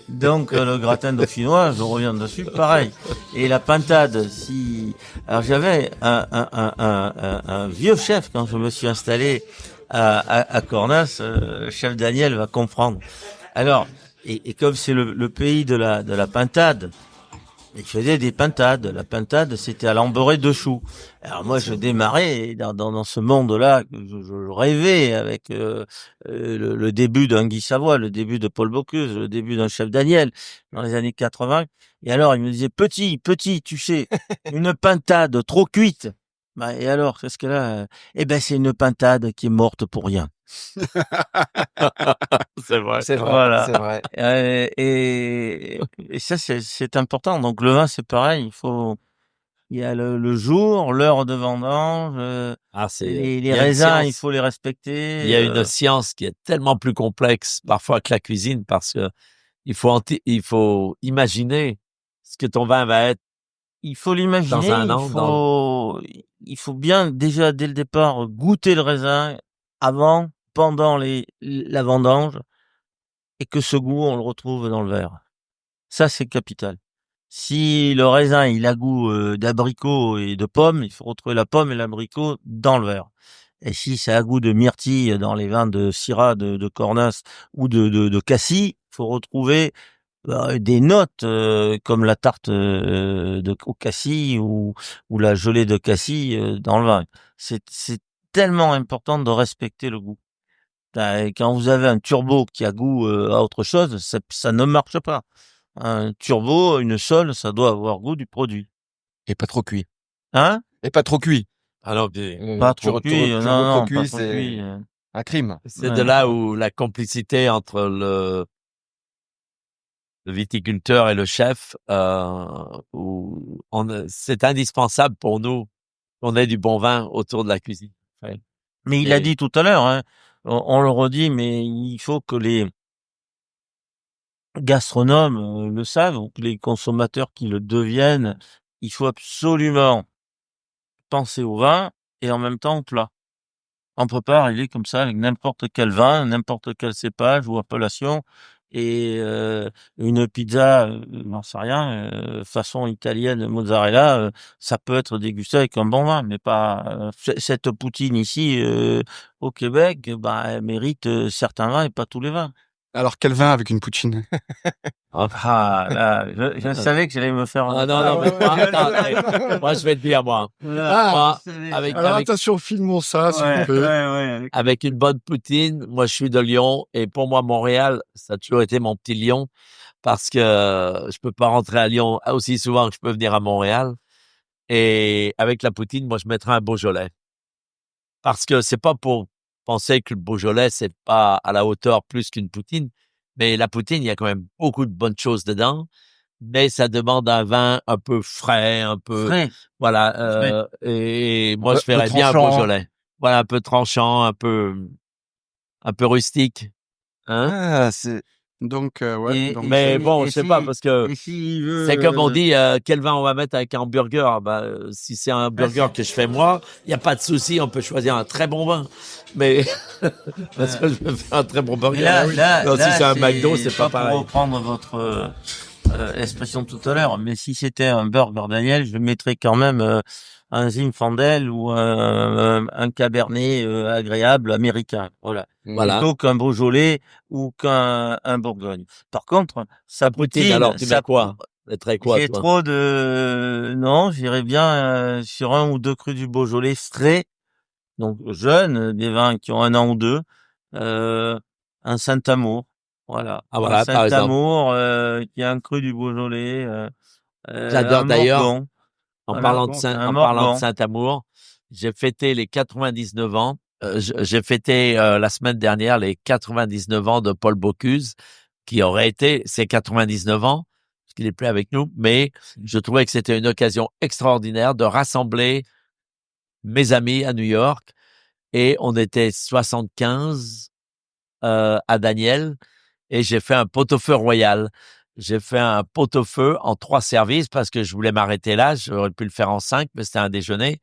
Donc le gratin dauphinois, je reviens dessus, pareil. Et la pintade, alors j'avais un vieux chef quand je me suis installé à Cornas, chef Daniel va comprendre. Alors, et comme c'est le pays de la pintade, il faisait des pintades. La pintade, c'était à l'embeurré de choux. Alors moi, je démarrais dans ce monde-là, je rêvais avec le début d'un Guy Savoy, le début de Paul Bocuse, le début d'un chef Daniel dans les années 80. Et alors, il me disait, petit, tu sais, une pintade trop cuite. Bah, et alors, qu'est-ce qu'elle a? Eh ben, c'est une pintade qui est morte pour rien. C'est vrai. C'est vrai, Voilà. c'est vrai. Et ça, c'est important. Donc, le vin, c'est pareil. Il y a le jour, l'heure de vendange, Il les y a une raisins, science. il faut les respecter. Il y a une science qui est tellement plus complexe parfois que la cuisine parce que il faut imaginer ce que ton vin va être. Il faut l'imaginer. Dans un an, Il faut bien, déjà, dès le départ, goûter le raisin avant, pendant la vendange et que ce goût, on le retrouve dans le verre. Ça, c'est capital. Si le raisin, il a goût d'abricot et de pomme, il faut retrouver la pomme et l'abricot dans le verre. Et si ça a goût de myrtille dans les vins de Syrah, de Cornas ou de Cassis, il faut retrouver des notes comme la tarte au cassis ou la gelée de cassis dans le vin. C'est tellement important de respecter le goût. Quand vous avez un turbo qui a goût à autre chose, ça ne marche pas. Un turbo, une sole, ça doit avoir goût du produit. Et pas trop cuit. Hein? Et pas trop cuit. Alors, Pas trop cuit, turbo non, trop cuit, pas trop c'est cuit. un crime. c'est Ouais. de là où la complicité entre le viticulteur et le chef, c'est indispensable pour nous qu'on ait du bon vin autour de la cuisine. Ouais. Mais il a dit tout à l'heure, hein, on le redit, mais il faut que les gastronomes le savent, ou que les consommateurs qui le deviennent, il faut absolument penser au vin et en même temps au plat. On peut pas arriver comme ça avec n'importe quel vin, n'importe quel cépage ou appellation et une pizza, j'en sais rien, façon italienne mozzarella, ça peut être dégusté avec un bon vin, mais pas cette poutine ici au Québec, bah, elle mérite certains vins et pas tous les vins. Alors, quel vin avec une poutine? Ah là, je savais que j'allais me faire Ah non, mais moi, attends, moi, je vais te dire, moi, Ah, avec, alors attention, filmons ça, s'il vous plaît. avec une bonne poutine, moi, je suis de Lyon, et pour moi, Montréal, ça a toujours été mon petit Lyon, parce que je peux pas rentrer à Lyon aussi souvent que je peux venir à Montréal. Et avec la poutine, moi, je mettrais un Beaujolais. Parce que c'est pas pour penser que le Beaujolais, c'est pas à la hauteur plus qu'une poutine. Mais la poutine, il y a quand même beaucoup de bonnes choses dedans. Mais ça demande un vin un peu frais, un peu, Frais. voilà, et moi, je ferais bien un tranchant. Beaujolais. Voilà, un peu tranchant, un peu rustique. Hein? Ah, c'est Donc, ouais. Donc, Mais bon, je sais pas, parce que et s'il veut, c'est comme on dit, quel vin on va mettre avec un burger? Bah, si c'est un burger que je fais moi, il n'y a pas de souci, on peut choisir un très bon vin. Mais, parce que je veux faire un très bon burger. Mais là, Non, si là, c'est un McDo, c'est pas pour pareil. reprendre votre expression tout à l'heure, mais si c'était un burger Daniel, je mettrais quand même un Zinfandel ou un Cabernet agréable américain, voilà, Voilà. plutôt qu'un Beaujolais ou qu'un Bourgogne. Par contre, sa Poutine, alors tu mets quoi? Mettrais quoi, j'ai toi? trop de non, j'irais bien sur un ou deux crus du Beaujolais frais, donc jeunes, des vins qui ont un an ou deux, un Saint-Amour, voilà, Ah un voilà, par exemple. Saint-Amour qui a un cru du Beaujolais, J'adore un d'ailleurs, Morgon, en voilà, parlant de un en parlant de Morgon. Saint-Amour, j'ai fêté les 99 ans. J'ai fêté la semaine dernière les 99 ans de Paul Bocuse, qui aurait été ses 99 ans, parce qu'il est plus avec nous, mais je trouvais que c'était une occasion extraordinaire de rassembler mes amis à New York, et on était 75 à Daniel, et j'ai fait un pot-au-feu royal. J'ai fait un pot-au-feu en 3 services parce que je voulais m'arrêter là. J'aurais pu le faire en 5, mais c'était un déjeuner.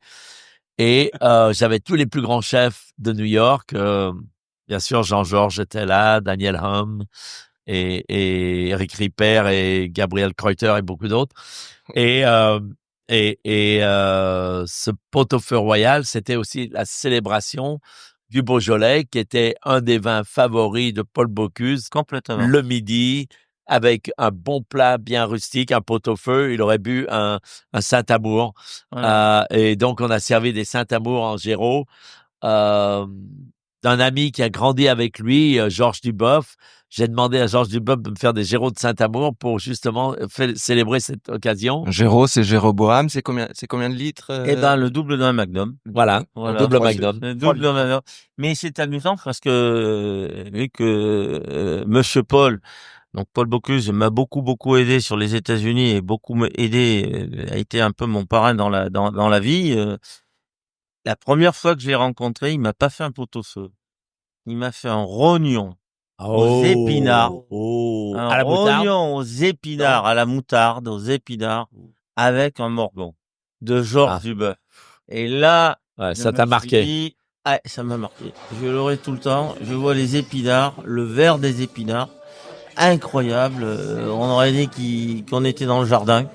Et j'avais tous les plus grands chefs de New York. Bien sûr, Jean-Georges était là, Daniel Hum et Eric Ripert et Gabriel Kreuter et beaucoup d'autres. Et ce pot-au-feu royal, c'était aussi la célébration du Beaujolais, qui était un des vins favoris de Paul Bocuse. Complètement. Le midi, avec un bon plat bien rustique, un pot-au-feu, il aurait bu un Saint-Amour. Voilà. Et donc, on a servi des Saint-Amour en Géraud, d'un ami qui a grandi avec lui, Georges Duboff. J'ai demandé à Georges Duboff de me faire des Géraud de Saint-Amour pour justement célébrer cette occasion. Géraud, c'est Jéroboam, c'est combien de litres? Eh ben, le double d'un Magnum. Voilà, Voilà. double Magnum. Le double d'un Magnum. Mais c'est amusant parce que, vu que, Monsieur Paul, donc Paul Bocuse m'a beaucoup aidé sur les États-Unis et beaucoup aidé, a été un peu mon parrain dans la vie. La première fois que je l'ai rencontré, il m'a pas fait un pot-au-feu. Il m'a fait un rognon aux épinards. Un À la moutarde. rognon aux épinards, à la moutarde, aux épinards, avec un morgon de Georges Ah. Duboeuf. Et là, Ouais, je ça me t'a suis marqué. dit, ah, ça m'a marqué. Je l'aurai tout le temps. Je vois les épinards, le vert des épinards, incroyable. On aurait dit qu'on était dans le jardin.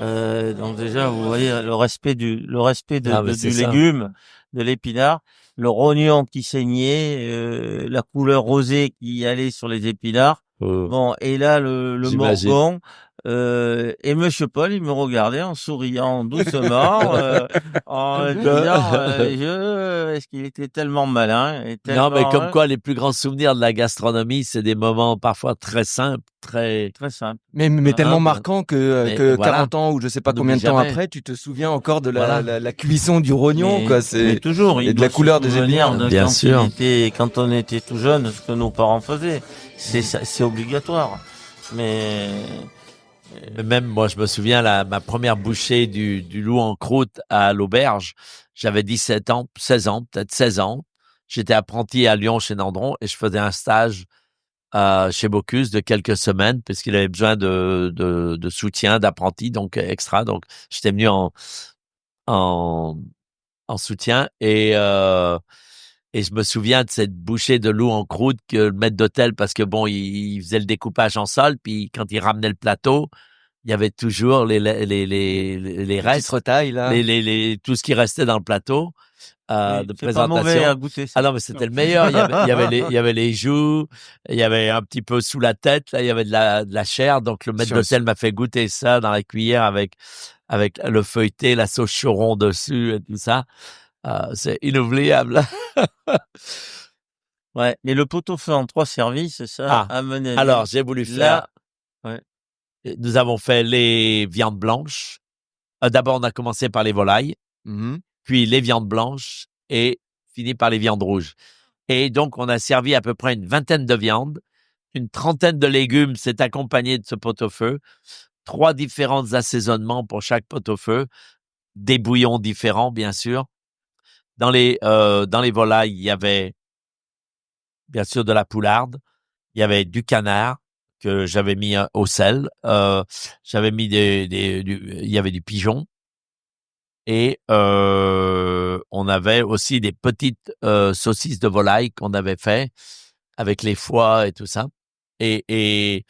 Donc déjà, vous voyez le respect Ah, mais c'est du ça. légume, de l'épinard, le rognon qui saignait, la couleur rosée qui allait sur les épinards. Bon, et là, le J'imagine. Morgon, et Monsieur Paul, il me regardait en souriant doucement, en disant, est-ce qu'il était tellement malin et Non, mais tellement, comme quoi, les plus grands souvenirs de la gastronomie, c'est des moments parfois très simples, très... très simple. Mais tellement Humble. marquant Mais que voilà. 40 ans ou je sais pas On combien de n'oublie temps jamais. après, tu te souviens encore de Voilà. la cuisson du rognon, quoi. Mais C'est toujours, et il de la doit se couleur des souvenir épinards. de Bien sûr. quand on était tout jeune, ce que nos parents faisaient. C'est obligatoire. Mais Mais même moi, je me souviens, ma première bouchée du loup en croûte à l'auberge, j'avais 17 ans, 16 ans, peut-être 16 ans. J'étais apprenti à Lyon chez Nandron et je faisais un stage chez Bocuse de quelques semaines parce qu'il avait besoin de soutien, d'apprenti, donc extra. Donc, j'étais venu en, en soutien et je me souviens de cette bouchée de loup en croûte que le maître d'hôtel, parce que bon, il faisait le découpage en sol, puis quand il ramenait le plateau, il y avait toujours les restes, Retailles, là. tout ce qui restait dans le plateau oui, de c'est pas mauvais à présentation. goûter. Ah non, mais c'était le meilleur. Il y avait les joues, il y avait un petit peu sous la tête, là, il y avait de la chair. Donc, le maître Sur- d'hôtel m'a fait goûter ça dans la cuillère avec le feuilleté, la sauce choron dessus et tout ça. C'est inoubliable. Ouais, mais le pot-au-feu en 3 services, ça, à mon avis, Alors, j'ai voulu faire. là, ouais. Nous avons fait les viandes blanches. D'abord, on a commencé par les volailles, Mhm. puis les viandes blanches et fini par les viandes rouges. Et donc, on a servi à peu près une vingtaine de viandes, une trentaine de légumes. C'est accompagné de ce pot-au-feu. 3 différents assaisonnements pour chaque pot-au-feu. Des bouillons différents, bien sûr. Dans les volailles, il y avait bien sûr de la poularde. Il y avait du canard que j'avais mis au sel. J'avais mis il y avait du pigeon. Et on avait aussi des petites saucisses de volaille qu'on avait fait avec les foies et tout ça. Et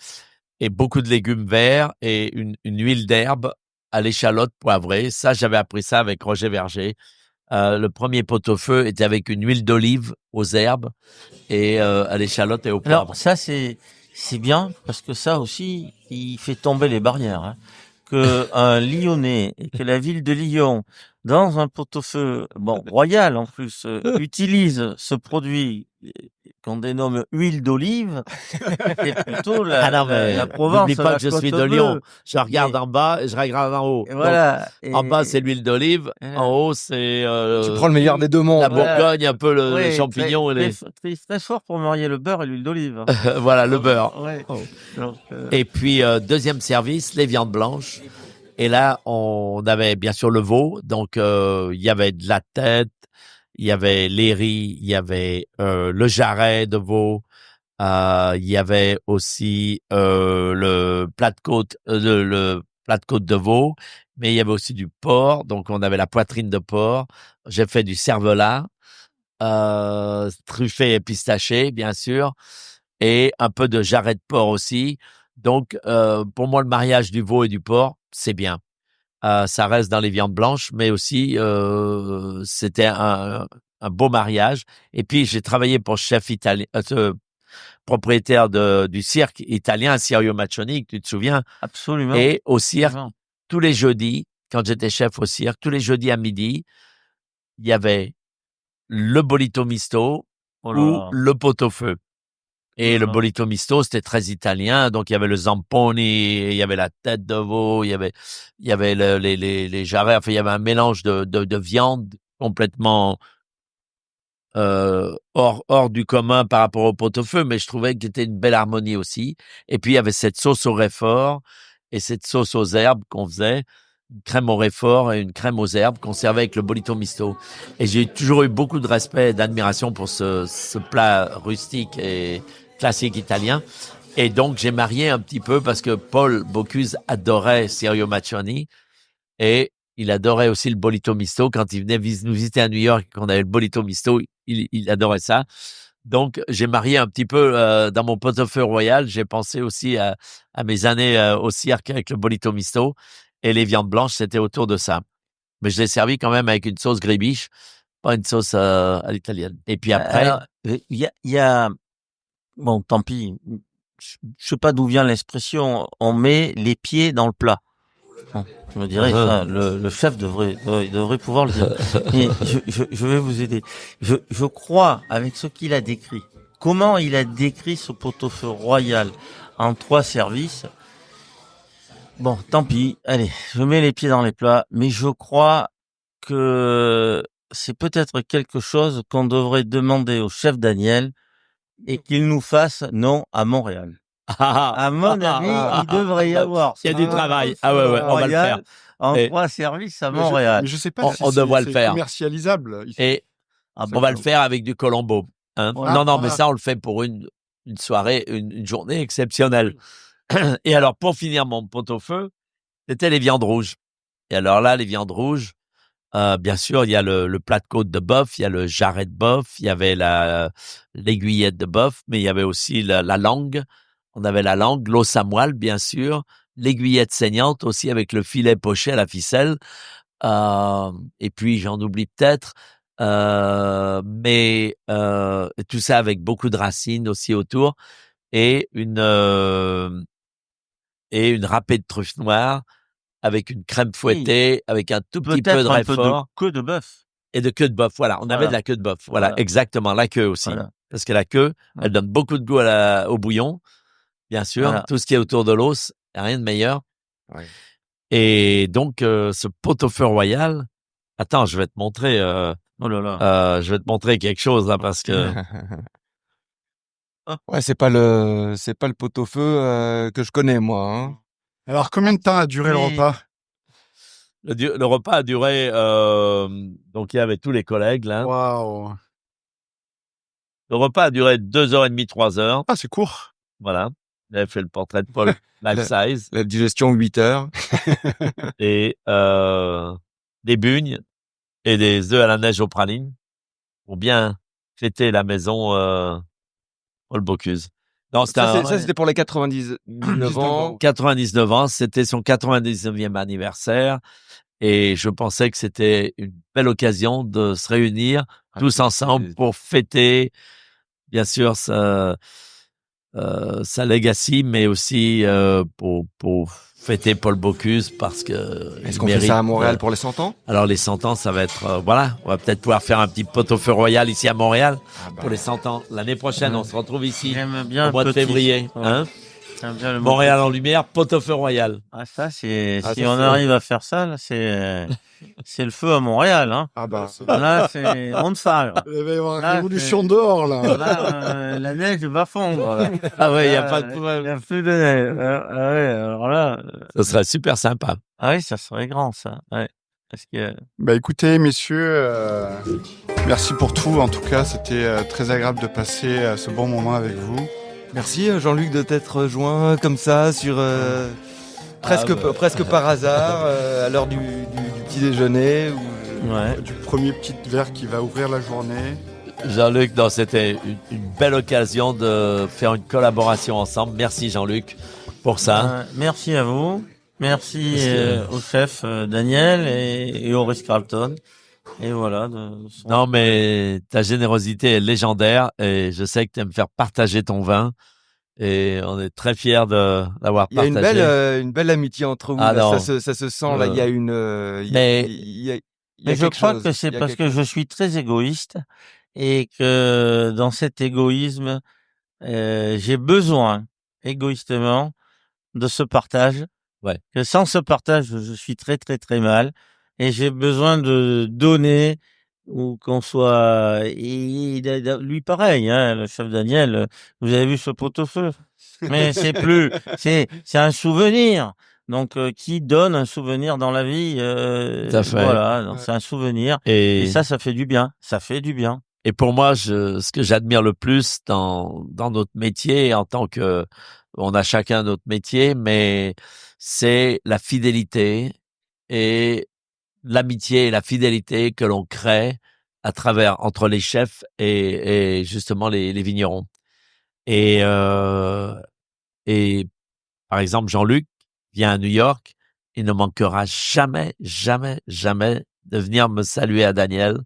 beaucoup de légumes verts et une huile d'herbe à l'échalote poivrée. Ça, j'avais appris ça avec Roger Verger. Le premier pot-au-feu était avec une huile d'olive aux herbes et à l'échalote et au poivre. Alors ça c'est bien parce que ça aussi il fait tomber les barrières. Hein. Que un Lyonnais et que la ville de Lyon dans un pot-au-feu bon royal en plus utilise ce produit qu'on dénomme huile d'olive, c'est plutôt la Provence. N'oublie pas la que je suis de Côte Lyon. Bleue. Je regarde en bas et je regarde en haut. Et voilà. Donc, en bas, c'est l'huile d'olive. voilà. En haut, c'est Tu prends le meilleur des deux mondes. la Voilà. Bourgogne, un peu les Ouais, champignons. très fort pour marier le beurre et l'huile d'olive. Voilà, le beurre. Ouais. Oh. Donc, Et puis, deuxième service, les viandes blanches. Et là, on avait bien sûr le veau. Donc, il y avait de la tête, il y avait les riz, il y avait le jarret de veau. Il y avait aussi le plat de côte, le plat de côte de veau, mais il y avait aussi du porc. Donc, on avait la poitrine de porc. J'ai fait du cervelas, truffé et pistaché, bien sûr, et un peu de jarret de porc aussi. Donc, pour moi, le mariage du veau et du porc, c'est bien. Ça reste dans les viandes blanches, mais aussi c'était un beau mariage. Et puis, j'ai travaillé pour chef italien, propriétaire du cirque italien, Sirio Maccioni, tu te souviens? absolument. Et au cirque, Absolument. tous les jeudis, quand j'étais chef au cirque, tous les jeudis à midi, il y avait le bolito misto Oh là ou là. le pot-au-feu. Et le Voilà. bolito misto, c'était très italien. Donc, il y avait le zamponi, il y avait la tête de veau, il y avait les jarrets. Enfin, il y avait un mélange de viande complètement hors du commun par rapport au pot-au-feu, mais je trouvais que c'était une belle harmonie aussi. Et puis, il y avait cette sauce au réfort et cette sauce aux herbes qu'on faisait, une crème au réfort et une crème aux herbes qu'on servait avec le bolito misto. Et j'ai toujours eu beaucoup de respect et d'admiration pour ce plat rustique et classique italien. Et donc, j'ai marié un petit peu parce que Paul Bocuse adorait Sirio Maccioni et il adorait aussi le bolito misto. Quand il venait nous visiter à New York et qu'on avait le bolito misto, il adorait ça. Donc, j'ai marié un petit peu dans mon pot-au-feu royal. J'ai pensé aussi à mes années au cirque avec le bolito misto. Et les viandes blanches, c'était autour de ça. Mais je l'ai servi quand même avec une sauce grébiche, pas une sauce à l'italienne. Et puis après, Alors, il y a bon, tant pis. je sais pas d'où vient l'expression, on met les pieds dans le plat. Bon, je me dirais, ça, le chef devrait pouvoir le dire. Et je vais vous aider. Je crois, avec ce qu'il a décrit, comment il a décrit ce pot-au-feu royal en 3 services. Bon, tant pis. Allez, je mets les pieds dans les plats, mais je crois que c'est peut-être quelque chose qu'on devrait demander au chef Daniel et qu'il nous fasse, non, à Montréal. À mon avis, il devrait y avoir. Il y a du travail. Ah ouais, on va le royal faire. en Et- 3 services à Mais Montréal. je sais pas On- si on devrait le c'est faire. commercialisable. Et Ah on va le faire avec du Colombo. Hein. Voilà. Non, mais Voilà. ça, on le fait pour une soirée, une journée exceptionnelle. Et alors, pour finir mon pot-au-feu, c'était les viandes rouges. Et alors là, les viandes rouges, bien sûr, il y a le plat de côte de bœuf, il y a le jarret de bœuf, il y avait l'aiguillette de bœuf, mais il y avait aussi la langue. On avait la langue, l'os à moelle, bien sûr, l'aiguillette saignante aussi avec le filet poché à la ficelle. Et puis, j'en oublie peut-être. Mais tout ça avec beaucoup de racines aussi autour et une râpée de truffes noires avec une crème fouettée, avec un tout petit peu de Peut-être un peu de réfort queue de bœuf. et de queue de bœuf. Voilà, on avait de la queue de bœuf. Voilà, Voilà. exactement, la queue aussi. Voilà. Parce que la queue, Ouais. elle donne beaucoup de goût au bouillon, bien sûr. Voilà. Tout ce qui est autour de l'os, y a rien de meilleur. Ouais. Et donc, ce pot-au-feu royal, attends, je vais te montrer, Oh là là. je vais te montrer quelque chose là parce que Ouais, c'est pas le pot-au-feu que je connais moi. Hein. Alors, combien de temps a duré le Mais- repas? le repas a duré, donc il y avait tous les collègues là. Waouh. Le repas a duré 2h30, 3h. Ah, c'est court. Voilà. J'avais fait le portrait de Paul life size La digestion 8 heures. et des bugnes et des œufs à la neige aux pralines pour bien fêter la maison Paul Bocuse. Non, c'était Ça, c'était pour les 99 ans. 99 ans, c'était son 99e anniversaire et je pensais que c'était une belle occasion de se réunir tous ensemble pour fêter, bien sûr, sa legacy, mais aussi pour fêter Paul Bocuse parce que Est-ce il qu'on fait mérite, ça à Montréal pour les 100 ans? alors les 100 ans, ça va être voilà, on va peut-être pouvoir faire un petit pot-au-feu royal ici à Montréal pour les 100 ans. L'année prochaine, on se retrouve ici J'aime bien au mois de petit. février, Ouais. hein. J'aime bien le mot Montréal petit. en lumière, pot-au-feu royal. Ah, ça, si ça, on c'est- arrive à faire ça, là, c'est le feu à Montréal, hein. Ah bah. Là, c'est on fire. Il va y avoir Là, une révolution dehors, là. Là, la neige va fondre. Là. Ah ouais, il y a pas de Il problème. y a plus de neige. Ah ouais, alors là, Ça serait super sympa. ah oui, ça serait grand, ça. Ouais. Parce que Bah écoutez, messieurs, merci pour tout. En tout cas, c'était très agréable de passer ce bon moment avec vous. Merci Jean-Luc de t'être joint comme ça sur presque par hasard à l'heure du petit déjeuner. ouais. Du premier petit verre qui va ouvrir la journée. Jean-Luc, non, c'était une belle occasion de faire une collaboration ensemble. Merci Jean-Luc pour ça. Merci à vous. Merci Parce que- au chef Daniel et au Ritz-Carlton. Et voilà. Non, mais ta générosité est légendaire et je sais que tu aimes faire partager ton vin et on est très fiers d'avoir Il y a partagé. une belle amitié entre vous. Ah là. non. Ça se sent là. Il y a une. Mais- il y a Mais je quelque crois chose. que c'est Il y a parce quelque que je suis très égoïste et que dans cet égoïsme, j'ai besoin, égoïstement, de ce partage. Ouais. Que sans ce partage, je suis très, très, très mal et j'ai besoin de donner ou qu'on soit... lui, pareil, hein, le chef Daniel, vous avez vu ce pot-au-feu. Mais c'est plus... C'est un souvenir. Donc, qui donne un souvenir dans la vie Tout à fait. Voilà, donc c'est un souvenir. Et ça fait du bien. Ça fait du bien. Et pour moi, ce que j'admire le plus dans notre métier, en tant que, on a chacun notre métier, mais c'est la fidélité et l'amitié et la fidélité que l'on crée à travers entre les chefs et justement les vignerons. Et par exemple, Jean-Luc vient à New York, il ne manquera jamais, jamais, jamais de venir me saluer à Daniel,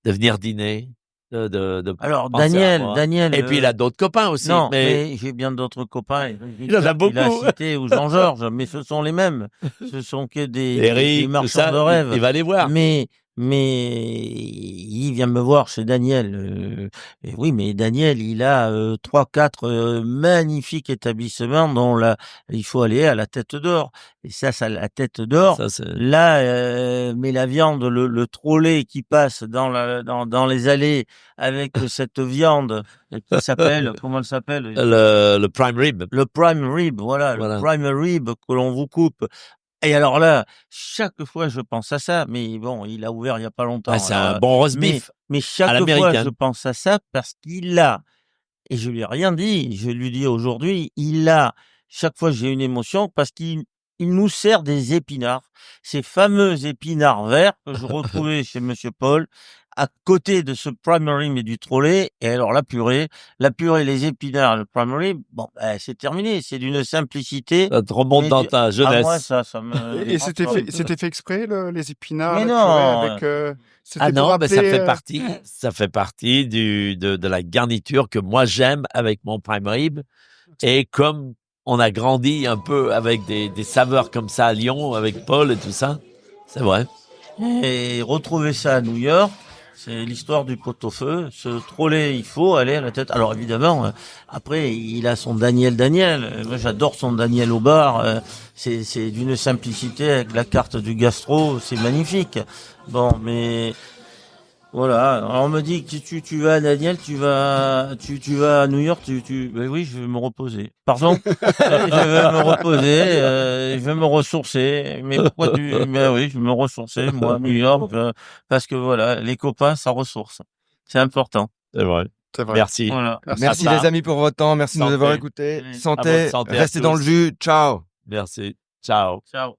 de venir dîner, Alors penser à moi. Daniel. Et puis il a d'autres copains aussi. Non, mais mais j'ai bien d'autres copains. il en a beaucoup. Il a cité ou Jean-Georges, mais ce sont les mêmes. Ce sont que des Eric, tout marchands ça, de rêves. il va les voir. Mais il vient me voir chez Daniel. Et oui, mais Daniel, il a 3-4 magnifiques établissements dont il faut aller à la Tête d'Or. Et ça la Tête d'Or. Ça, c'est- Là, mais la viande, le trolley qui passe dans les allées avec cette viande qui s'appelle, comment elle s'appelle? le prime rib. Le prime rib, voilà. Le prime rib que l'on vous coupe. Et alors là, chaque fois je pense à ça, mais bon, il a ouvert il y a pas longtemps. Ah, c'est un bon roast beef. Mais à chaque fois l'américaine. je pense à ça parce qu'il a, et je lui ai rien dit, je lui dis aujourd'hui, chaque fois j'ai une émotion parce qu'il nous sert des épinards, ces fameux épinards verts que je retrouvais chez Monsieur Paul, à côté de ce prime rib et du trolley. Et alors la purée, les épinards, le prime rib, bon, c'est terminé, c'est d'une simplicité. Ça te remonte Mais dans ta jeunesse. moi, ça me. Et c'était fait exprès, les épinards, Mais la non. purée avec, c'était Ah pour non, mais ça rappeler, fait partie de la garniture que moi j'aime avec mon prime rib. Et comme on a grandi un peu avec des saveurs comme ça à Lyon, avec Paul et tout ça, c'est vrai. Et retrouver ça à New York, c'est l'histoire du pot-au-feu. Ce trolley, il faut aller à la tête. Alors évidemment, après, il a son Daniel. Moi, j'adore son Daniel au bar. C'est d'une simplicité avec la carte du gastro. C'est magnifique. Bon, mais voilà. Alors, on me dit que tu vas à Daniel, tu vas à New York, ben oui, je vais me reposer. Pardon? Je vais me reposer, je vais me ressourcer. Mais pourquoi mais oui, je vais me ressourcer, moi, à New York, parce que voilà, les copains, ça ressource. C'est important. C'est vrai. c'est vrai. Merci. Voilà. Merci ça. les amis pour votre temps. Merci de nous Santé. avoir écoutés. Oui. Santé. À votre santé à Restez dans le tous. jus. Ciao. Merci. Ciao. Ciao.